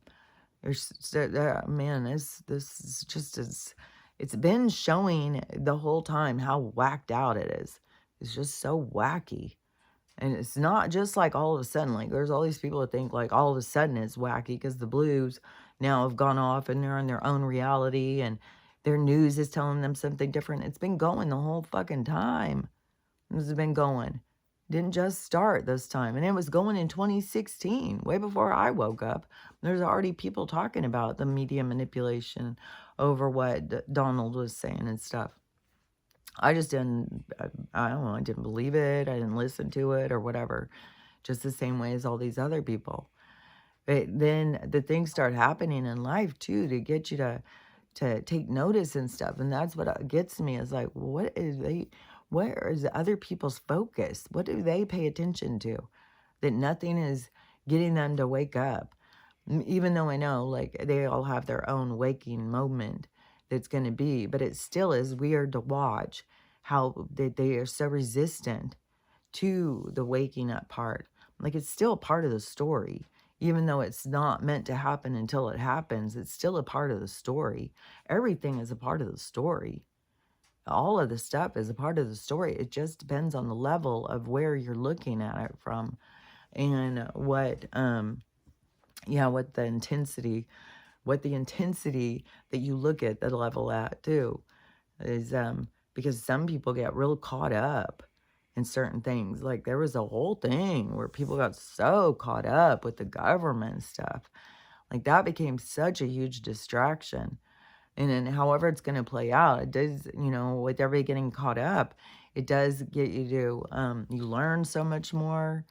Man, this is just, it's been showing the whole time how whacked out it is. It's just so wacky. And it's not just like all of a sudden, like there's all these people that think like all of a sudden it's wacky because the blues now have gone off and they're in their own reality and their news is telling them something different. It's been going the whole fucking time. This has been going. Didn't just start this time. And it was going in 2016, way before I woke up. There's already people talking about the media manipulation over what Donald was saying and stuff. I just didn't, I don't know, I didn't believe it. I didn't listen to it or whatever. Just the same way as all these other people. But then the things start happening in life too to get you to take notice and stuff. And that's what gets me is like, where is other people's focus? What do they pay attention to? That nothing is getting them to wake up. Even though I know like they all have their own waking moment that's going to be, but it still is weird to watch how they are so resistant to the waking up part. Like it's still a part of the story. Even though it's not meant to happen until it happens, it's still a part of the story. Everything is a part of the story. All of the stuff is a part of the story. It just depends on the level of where you're looking at it from and what the intensity that you look at the level at too is because some people get real caught up in certain things. Like there was a whole thing where people got so caught up with the government stuff. Like that became such a huge distraction. And then however it's going to play out, it does, with everybody getting caught up, it does get you to, you learn so much more.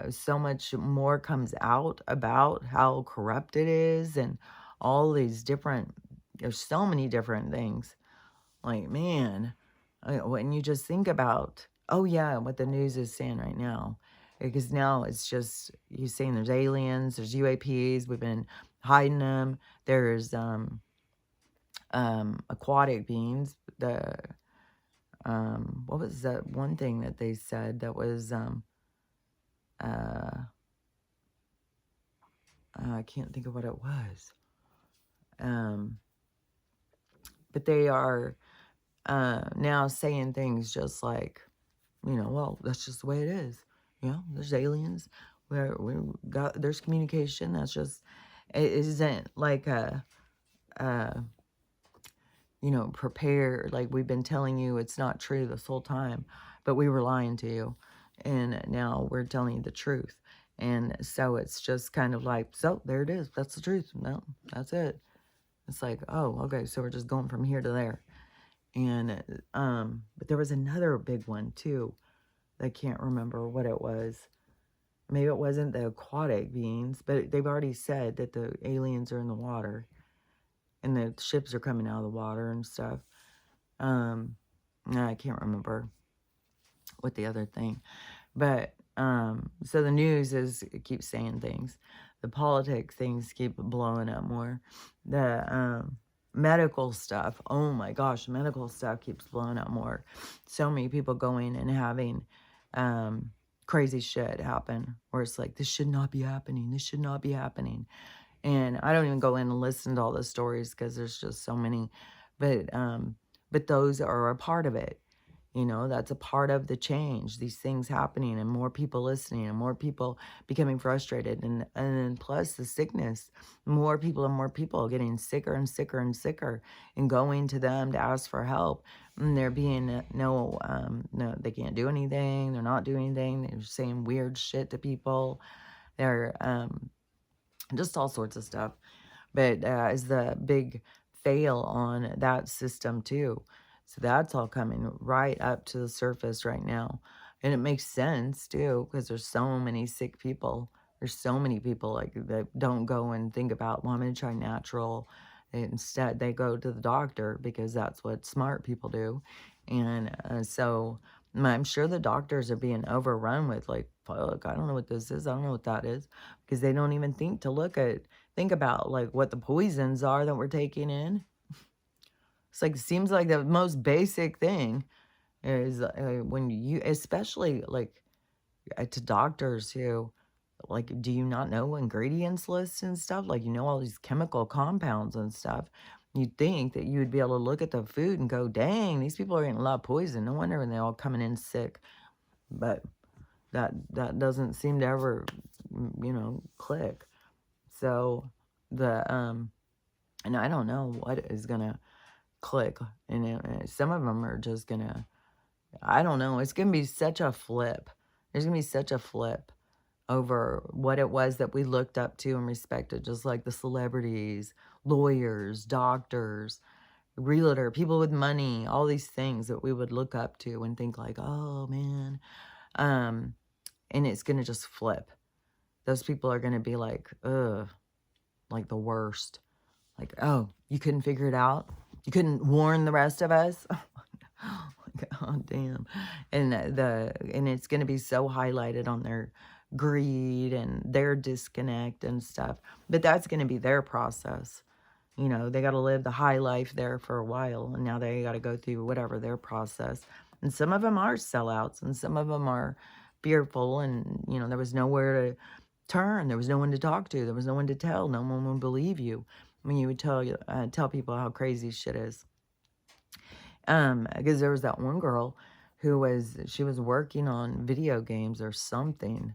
So much more comes out about how corrupt it is and all these different, there's so many different things. Like, man, when you just think about, oh yeah, what the news is saying right now, because now it's just, you're saying there's aliens, there's UAPs, we've been hiding them, there's aquatic beings, what was that one thing that they said that was, I can't think of what it was. But they are now saying things just like, well, that's just the way it is. There's aliens. There's communication. That's just, it isn't like prepare. Like we've been telling you it's not true this whole time, but we were lying to you. And now we're telling you the truth. And so it's just kind of like, so there it is. That's the truth. No, that's it. It's like, oh, okay, so we're just going from here to there. And but there was another big one too. I can't remember what it was. Maybe it wasn't the aquatic beings, but they've already said that the aliens are in the water and the ships are coming out of the water and stuff. No, I can't remember what the other thing. But so the news is it keeps saying things. The politics things keep blowing up more. The medical stuff, oh my gosh, medical stuff keeps blowing up more. So many people going and having crazy shit happen where it's like, this should not be happening. This should not be happening. And I don't even go in and listen to all the stories because there's just so many. But those are a part of it. You know, that's a part of the change, these things happening and more people listening and more people becoming frustrated. And then plus the sickness, more people and more people getting sicker and sicker and sicker and going to them to ask for help. And there being no, they can't do anything. They're not doing anything. They're saying weird shit to people. They're just all sorts of stuff. But is the big fail on that system too. So that's all coming right up to the surface right now. And it makes sense too, because there's so many sick people. There's so many people like that don't go and think about, well, I'm going to try natural. Instead, they go to the doctor because that's what smart people do. And so I'm sure the doctors are being overrun with like, fuck, I don't know what this is. I don't know what that is. Because they don't even think to think about like what the poisons are that we're taking in. It's like, it seems like the most basic thing is when you, especially like to doctors who, like, do you not know ingredients lists and stuff? Like, you know, all these chemical compounds and stuff. You'd think that you would be able to look at the food and go, dang, these people are getting a lot of poison. No wonder they're all coming in sick. But that doesn't seem to ever, click. So and I don't know what is gonna click. And some of them are just gonna, I don't know. It's gonna be such a flip. There's gonna be such a flip over what it was that we looked up to and respected, just like the celebrities, lawyers, doctors, realtor, people with money, all these things that we would look up to and think like, oh man. And it's gonna just flip. Those people are gonna be like, ugh, like the worst. Like, oh, you couldn't figure it out? You couldn't warn the rest of us? Oh my God, damn. And it's going to be so highlighted on their greed and their disconnect and stuff. But that's going to be their process. You know, they got to live the high life there for a while, and now they got to go through whatever their process. And some of them are sellouts, and some of them are fearful, and, there was nowhere to turn. There was no one to talk to. There was no one to tell. No one would believe you when you would tell people how crazy shit is. Because there was that one girl she was working on video games or something.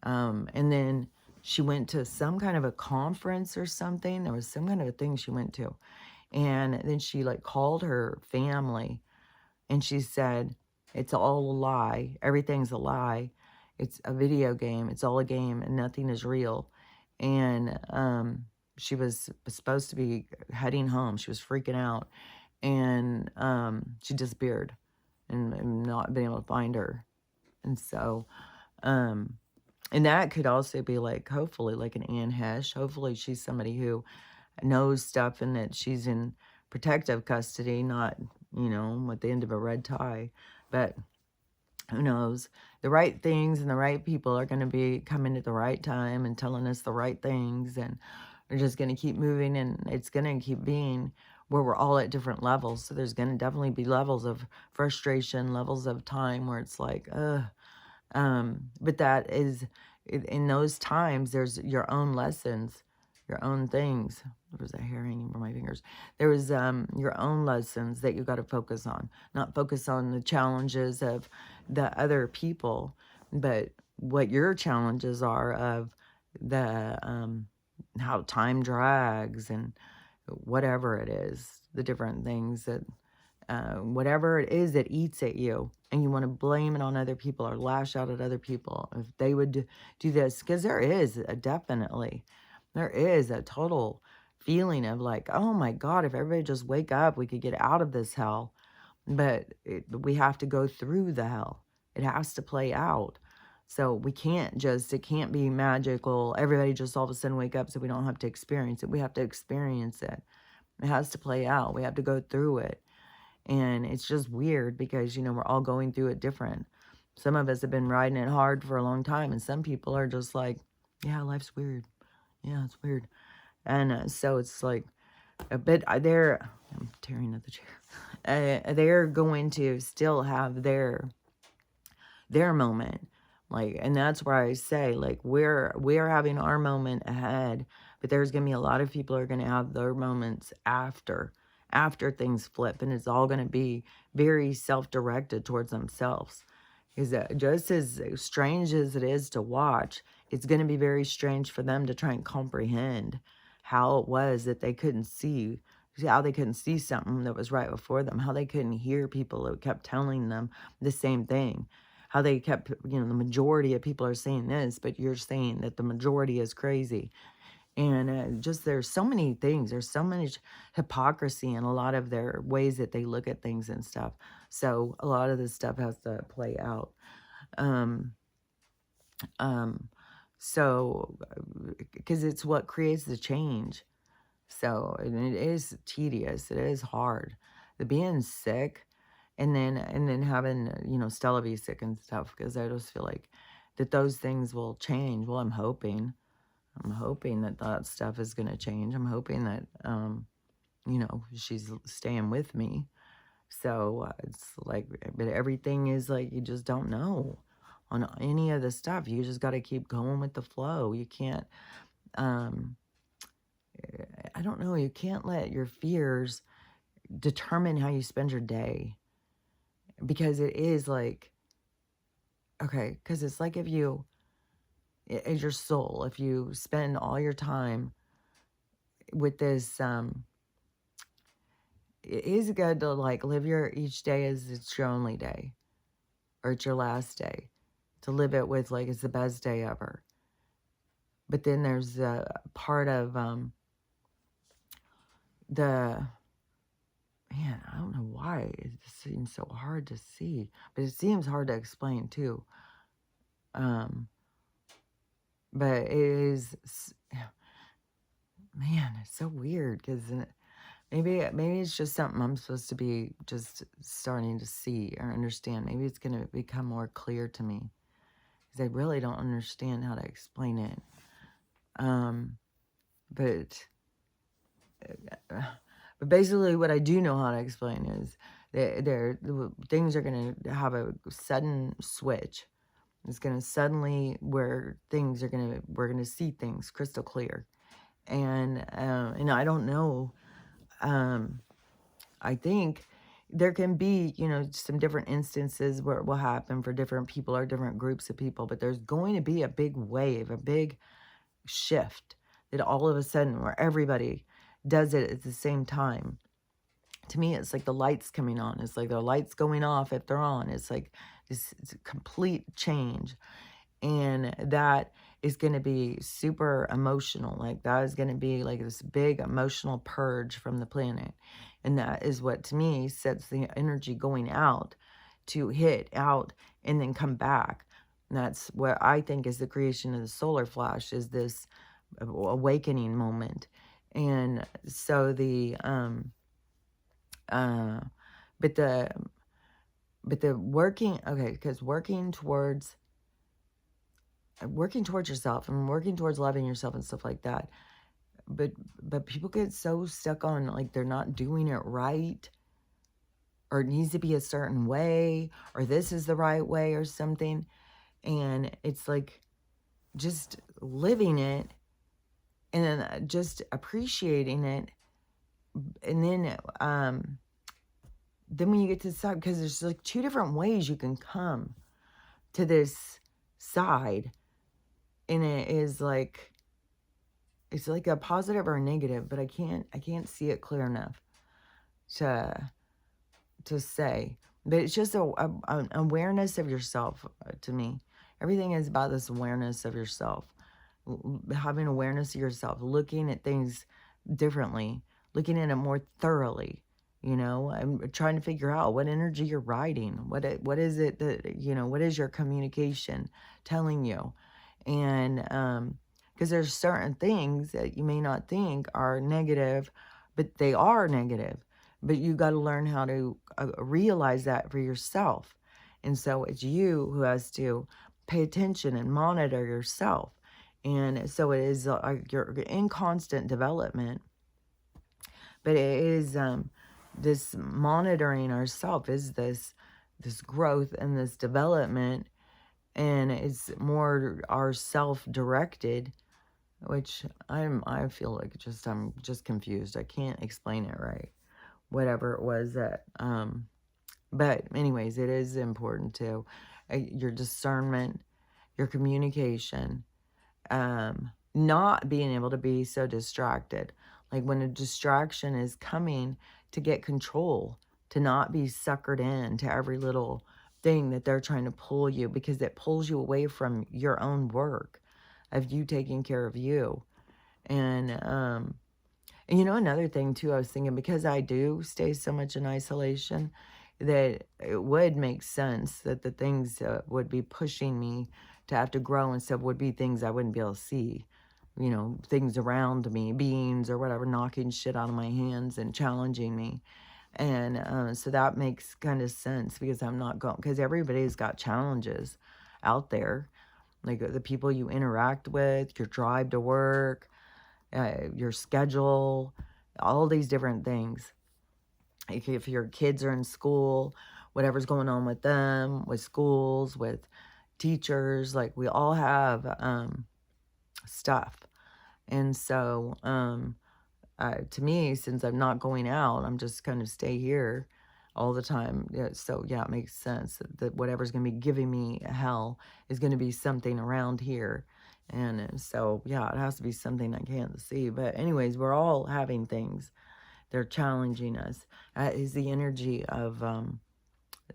And then she went to some kind of a conference or something. There was some kind of a thing she went to. And then she like called her family and she said, it's all a lie. Everything's a lie. It's a video game. It's all a game and nothing is real. And she was supposed to be heading home. She was freaking out. And she disappeared and not been able to find her. And so, and that could also be like, hopefully, like an Anne Hesh. Hopefully she's somebody who knows stuff and that she's in protective custody, not, at the end of a red tie. But who knows? The right things and the right people are going to be coming at the right time and telling us the right things. And we're just going to keep moving, and it's going to keep being where we're all at different levels. So there's going to definitely be levels of frustration, levels of time where it's like, ugh. But that is, in those times, there's your own lessons, your own things. There was a hair hanging from my fingers. There was your own lessons that you got to focus on. Not focus on the challenges of the other people, but what your challenges are of the how time drags and whatever it is, the different things that, whatever it is that eats at you, and you want to blame it on other people or lash out at other people if they would do this, because there is a total feeling of like, oh my God, if everybody just wake up, we could get out of this hell. But we have to go through the hell. It has to play out. So we can't just, it can't be magical. Everybody just all of a sudden wake up so we don't have to experience it. We have to experience it. It has to play out. We have to go through it. And it's just weird because, we're all going through it different. Some of us have been riding it hard for a long time, and some people are just like, yeah, life's weird. Yeah, it's weird. And so it's like a bit, I'm tearing at the chair. They're going to still have their moment. Like, and that's where I say, like, we're having our moment ahead, but there's going to be a lot of people are going to have their moments after things flip, and it's all going to be very self-directed towards themselves. Because just as strange as it is to watch, it's going to be very strange for them to try and comprehend how it was that they couldn't see, how they couldn't see something that was right before them, how they couldn't hear people that kept telling them the same thing, how they kept, the majority of people are saying this, but you're saying that the majority is crazy. And just there's so many things. There's so much hypocrisy in a lot of their ways that they look at things and stuff. So a lot of this stuff has to play out. Um, so, because it's what creates the change. So, and it is tedious. It is hard. The being sick and then having, Stella be sick and stuff, because I just feel like that those things will change. Well, I'm hoping that that stuff is going to change. I'm hoping that, she's staying with me. So it's like, but everything is like, you just don't know on any of the stuff. You just got to keep going with the flow. You can't, I don't know, you can't let your fears determine how you spend your day, because it is like, okay, because it's like if you, as your soul, if you spend all your time with this, it is good to like live your each day as it's your only day, or it's your last day, to live it with like it's the best day ever. But then there's a part of the, man, I don't know why it seems so hard to see, but it seems hard to explain too. But it is, man, it's so weird, because maybe it's just something I'm supposed to be just starting to see or understand. Maybe it's going to become more clear to me, because I really don't understand how to explain it. But basically what I do know how to explain is that things are going to have a sudden switch. It's going to suddenly, where we're going to see things crystal clear. And I don't know, I think there can be, some different instances where it will happen for different people or different groups of people, but there's going to be a big wave, a big shift, that all of a sudden where everybody does it at the same time. To me, it's like the lights coming on. It's like the lights going off if they're on. It's like this complete change. And that is going to be super emotional. Like, that is going to be like this big emotional purge from the planet. And that is what, to me, sets the energy going out to hit out and then come back. And that's what I think is the creation of the solar flash, is this awakening moment. And so but the working, okay, because working towards yourself and working towards loving yourself and stuff like that, but people get so stuck on like they're not doing it right, or it needs to be a certain way, or this is the right way or something. And it's like just living it, and then just appreciating it. And then when you get to the side, because there's like two different ways you can come to this side, and it is like, it's like a positive or a negative, but I can't see it clear enough to say. But it's just an awareness of yourself, to me. Everything is about this awareness of yourself, having awareness of yourself, looking at things differently, looking at it more thoroughly. I'm trying to figure out what energy you're riding. What is it that, what is your communication telling you? And because there's certain things that you may not think are negative, but they are negative. But you got to learn how to realize that for yourself. And so it's you who has to pay attention and monitor yourself. And so it is you're in constant development, but it is this monitoring ourself is this growth and this development, and it's more our self-directed, which I feel like I'm just confused. I can't explain it right. Whatever it was that but anyways, it is important to your discernment, your communication, not being able to be so distracted. Like when a distraction is coming, to get control, to not be suckered in to every little thing that they're trying to pull you, because it pulls you away from your own work of you taking care of you. And another thing too, I was thinking, because I do stay so much in isolation, that it would make sense that the things that would be pushing me to have to grow and stuff would be things I wouldn't be able to see. Things around me, beings or whatever, knocking shit out of my hands and challenging me. And so that makes kind of sense, because I'm not going, because everybody's got challenges out there. Like the people you interact with, your drive to work, your schedule, all these different things. Like if your kids are in school, whatever's going on with them, with schools, with teachers, like we all have stuff. And so to me, since I'm not going out, I'm just kind of stay here all the time. Yeah, so yeah, it makes sense that whatever's going to be giving me hell is going to be something around here. And so, yeah, it has to be something I can't see. But anyways, we're all having things. They're challenging us. Is the energy of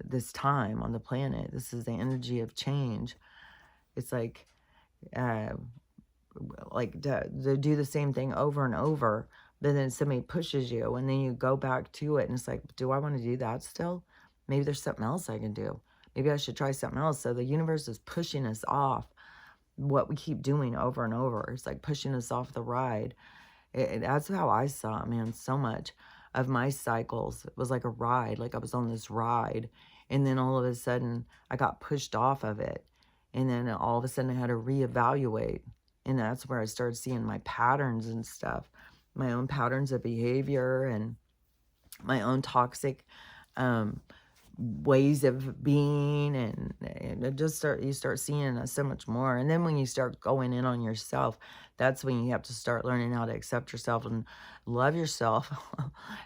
this time on the planet. This is the energy of change. It's uh, like to do the same thing over and over, but then somebody pushes you and then you go back to it and it's like, do I want to do that still? Maybe there's something else I can do. Maybe I should try something else. So the universe is pushing us off what we keep doing over and over. It's like pushing us off the ride. That's how I saw it, man. So much of my cycles, it was like a ride, like I was on this ride, and then all of a sudden I got pushed off of it, and then all of a sudden I had to reevaluate. And that's where I started seeing my patterns and stuff, my own patterns of behavior and my own toxic ways of being, and it just you start seeing so much more. And then when you start going in on yourself, that's when you have to start learning how to accept yourself and love yourself.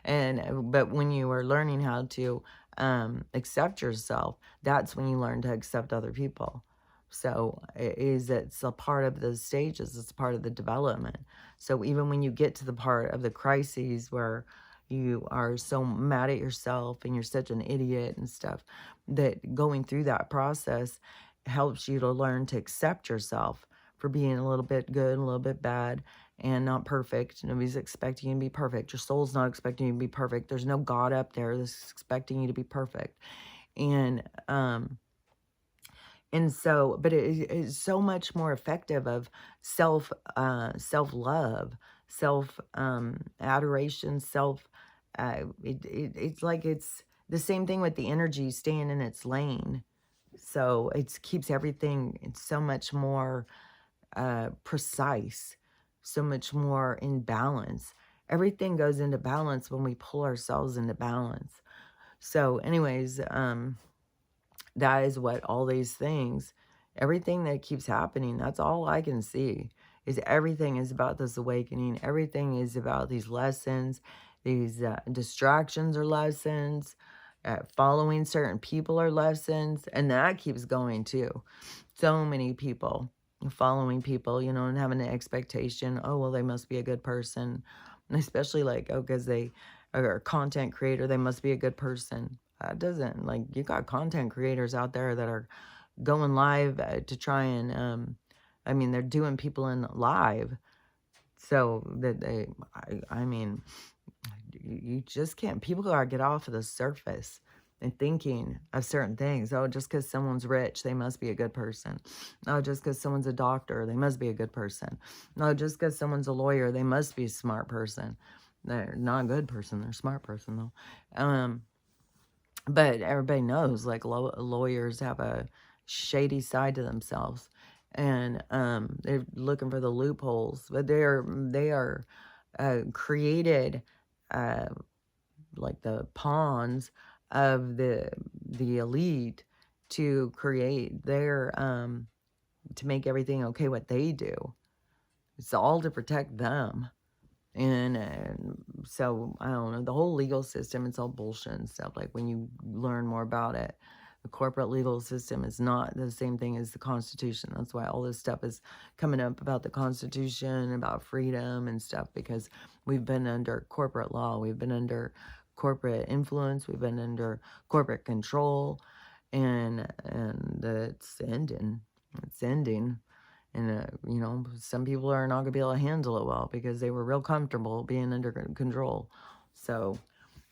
But when you are learning how to accept yourself, that's when you learn to accept other people. So it's a part of the stages, it's part of the development. So even when you get to the part of the crises where you are so mad at yourself and you're such an idiot and stuff, that going through that process helps you to learn to accept yourself for being a little bit good, a little bit bad, and not perfect. Nobody's expecting you to be perfect. Your soul's not expecting you to be perfect. There's no God up there that's expecting you to be perfect. And so, but it is so much more effective of self-love, adoration, it's like it's the same thing with the energy staying in its lane. So it keeps everything, it's so much more precise, so much more in balance. Everything goes into balance when we pull ourselves into balance. So anyways, that is what all these things, everything that keeps happening, that's all I can see, is everything is about this awakening. Everything is about these lessons. These distractions are lessons. Following certain people are lessons. And that keeps going too. So many people following people, and having an expectation, oh, well, they must be a good person. And especially like, oh, because they are a content creator, they must be a good person. That doesn't, like, you got content creators out there that are going live to try and, I mean, they're doing people in live So that I mean, you just can't, people gotta get off of the surface and thinking of certain things. Oh, just because someone's rich, they must be a good person. Oh, just because someone's a doctor, they must be a good person. No, just because someone's a lawyer, they must be a smart person. They're not a good person, they're a smart person though. But everybody knows, like, lawyers have a shady side to themselves, and they're looking for the loopholes. But they are created, uh, like the pawns of the elite to create their to make everything okay what they do. It's all to protect them. And so, I don't know, the whole legal system, it's all bullshit and stuff. Like, when you learn more about it, the corporate legal system is not the same thing as the Constitution. That's why all this stuff is coming up about the Constitution, about freedom and stuff, because we've been under corporate law, we've been under corporate influence, we've been under corporate control, and it's ending. It's ending. And, some people are not going to be able to handle it well because they were real comfortable being under control. So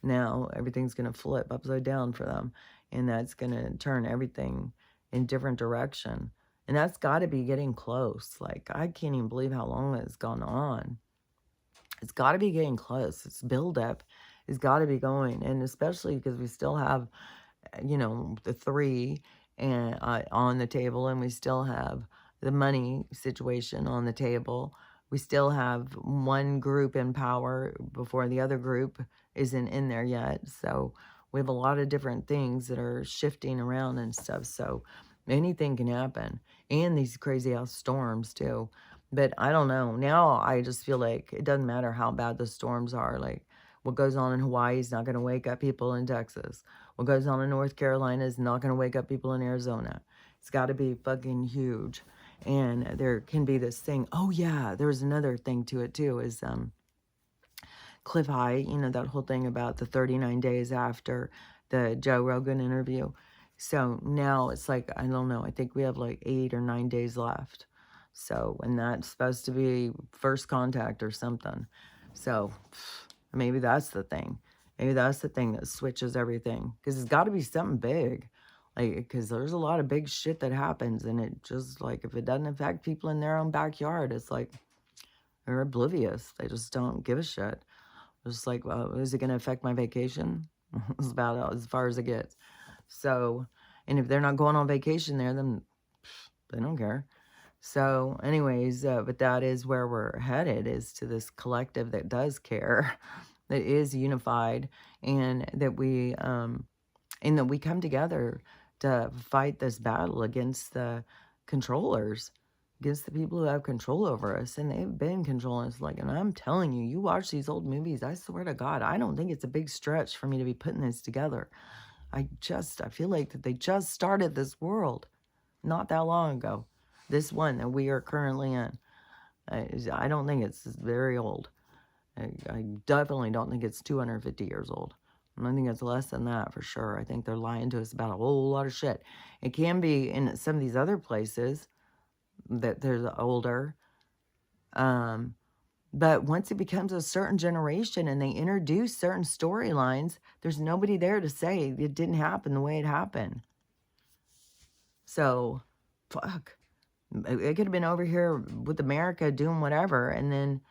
now everything's going to flip upside down for them. And that's going to turn everything in different direction. And that's got to be getting close. Like, I can't even believe how long it's gone on. It's got to be getting close. It's buildup. It's got to be going. And especially because we still have, the three and on the table, and we still have the money situation on the table. We still have one group in power before the other group isn't in there yet. So we have a lot of different things that are shifting around and stuff. So anything can happen. And these crazy ass storms too. But I don't know. Now I just feel like it doesn't matter how bad the storms are. Like, what goes on in Hawaii is not going to wake up people in Texas. What goes on in North Carolina is not going to wake up people in Arizona. It's got to be fucking huge. And there can be this thing. Oh, yeah, there's another thing to it, too, is Cliff High, that whole thing about the 39 days after the Joe Rogan interview. So now it's like, I don't know, I think we have like 8 or 9 days left. So, and that's supposed to be first contact or something. So maybe that's the thing. Maybe that's the thing that switches everything. Because it's got to be something big. Like, because there's a lot of big shit that happens. And it just, like, if it doesn't affect people in their own backyard, it's like they're oblivious. They just don't give a shit. Just like, well, is it going to affect my vacation? It's about as far as it gets. So, and if they're not going on vacation there, then they don't care. So anyways, but that is where we're headed, is to this collective that does care, that is unified, and that we come together to fight this battle against the controllers, against the people who have control over us. And they've been controlling us. Like, and I'm telling you, you watch these old movies, I swear to God, I don't think it's a big stretch for me to be putting this together. I feel like that they just started this world not that long ago. This one that we are currently in. I don't think it's very old. I definitely don't think it's 250 years old. I think it's less than that for sure. I think they're lying to us about a whole lot of shit. It can be in some of these other places that they're older. But once it becomes a certain generation and they introduce certain storylines, there's nobody there to say it didn't happen the way it happened. So, fuck. It could have been over here with America doing whatever, and then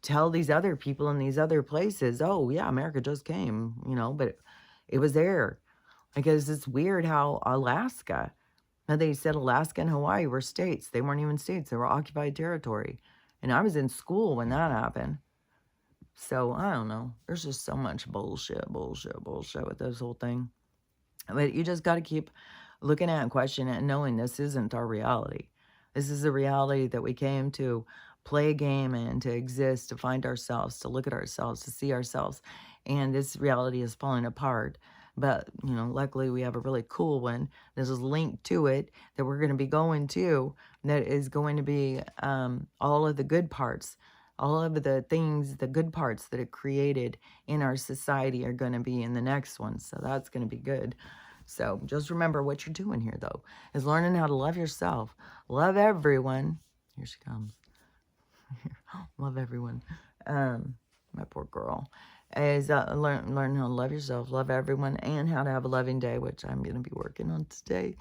tell these other people in these other places, oh, yeah, America just came, but it was there. Because it's weird how Alaska, now they said Alaska and Hawaii were states. They weren't even states. They were occupied territory. And I was in school when that happened. So, I don't know. There's just so much bullshit with this whole thing. But you just got to keep looking at and questioning it and knowing this isn't our reality. This is the reality that we came to play a game and to exist, to find ourselves, to look at ourselves, to see ourselves. And this reality is falling apart. But, luckily we have a really cool one. There's a link to it that we're going to be going to that is going to be all of the good parts. All of the things, the good parts that it created in our society are going to be in the next one. So that's going to be good. So just remember what you're doing here, though, is learning how to love yourself. Love everyone. Here she comes. Love everyone. My poor girl. Is learn how to love yourself, love everyone, and how to have a loving day, which I'm going to be working on today.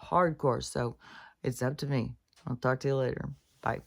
Hardcore. So it's up to me. I'll talk to you later. Bye.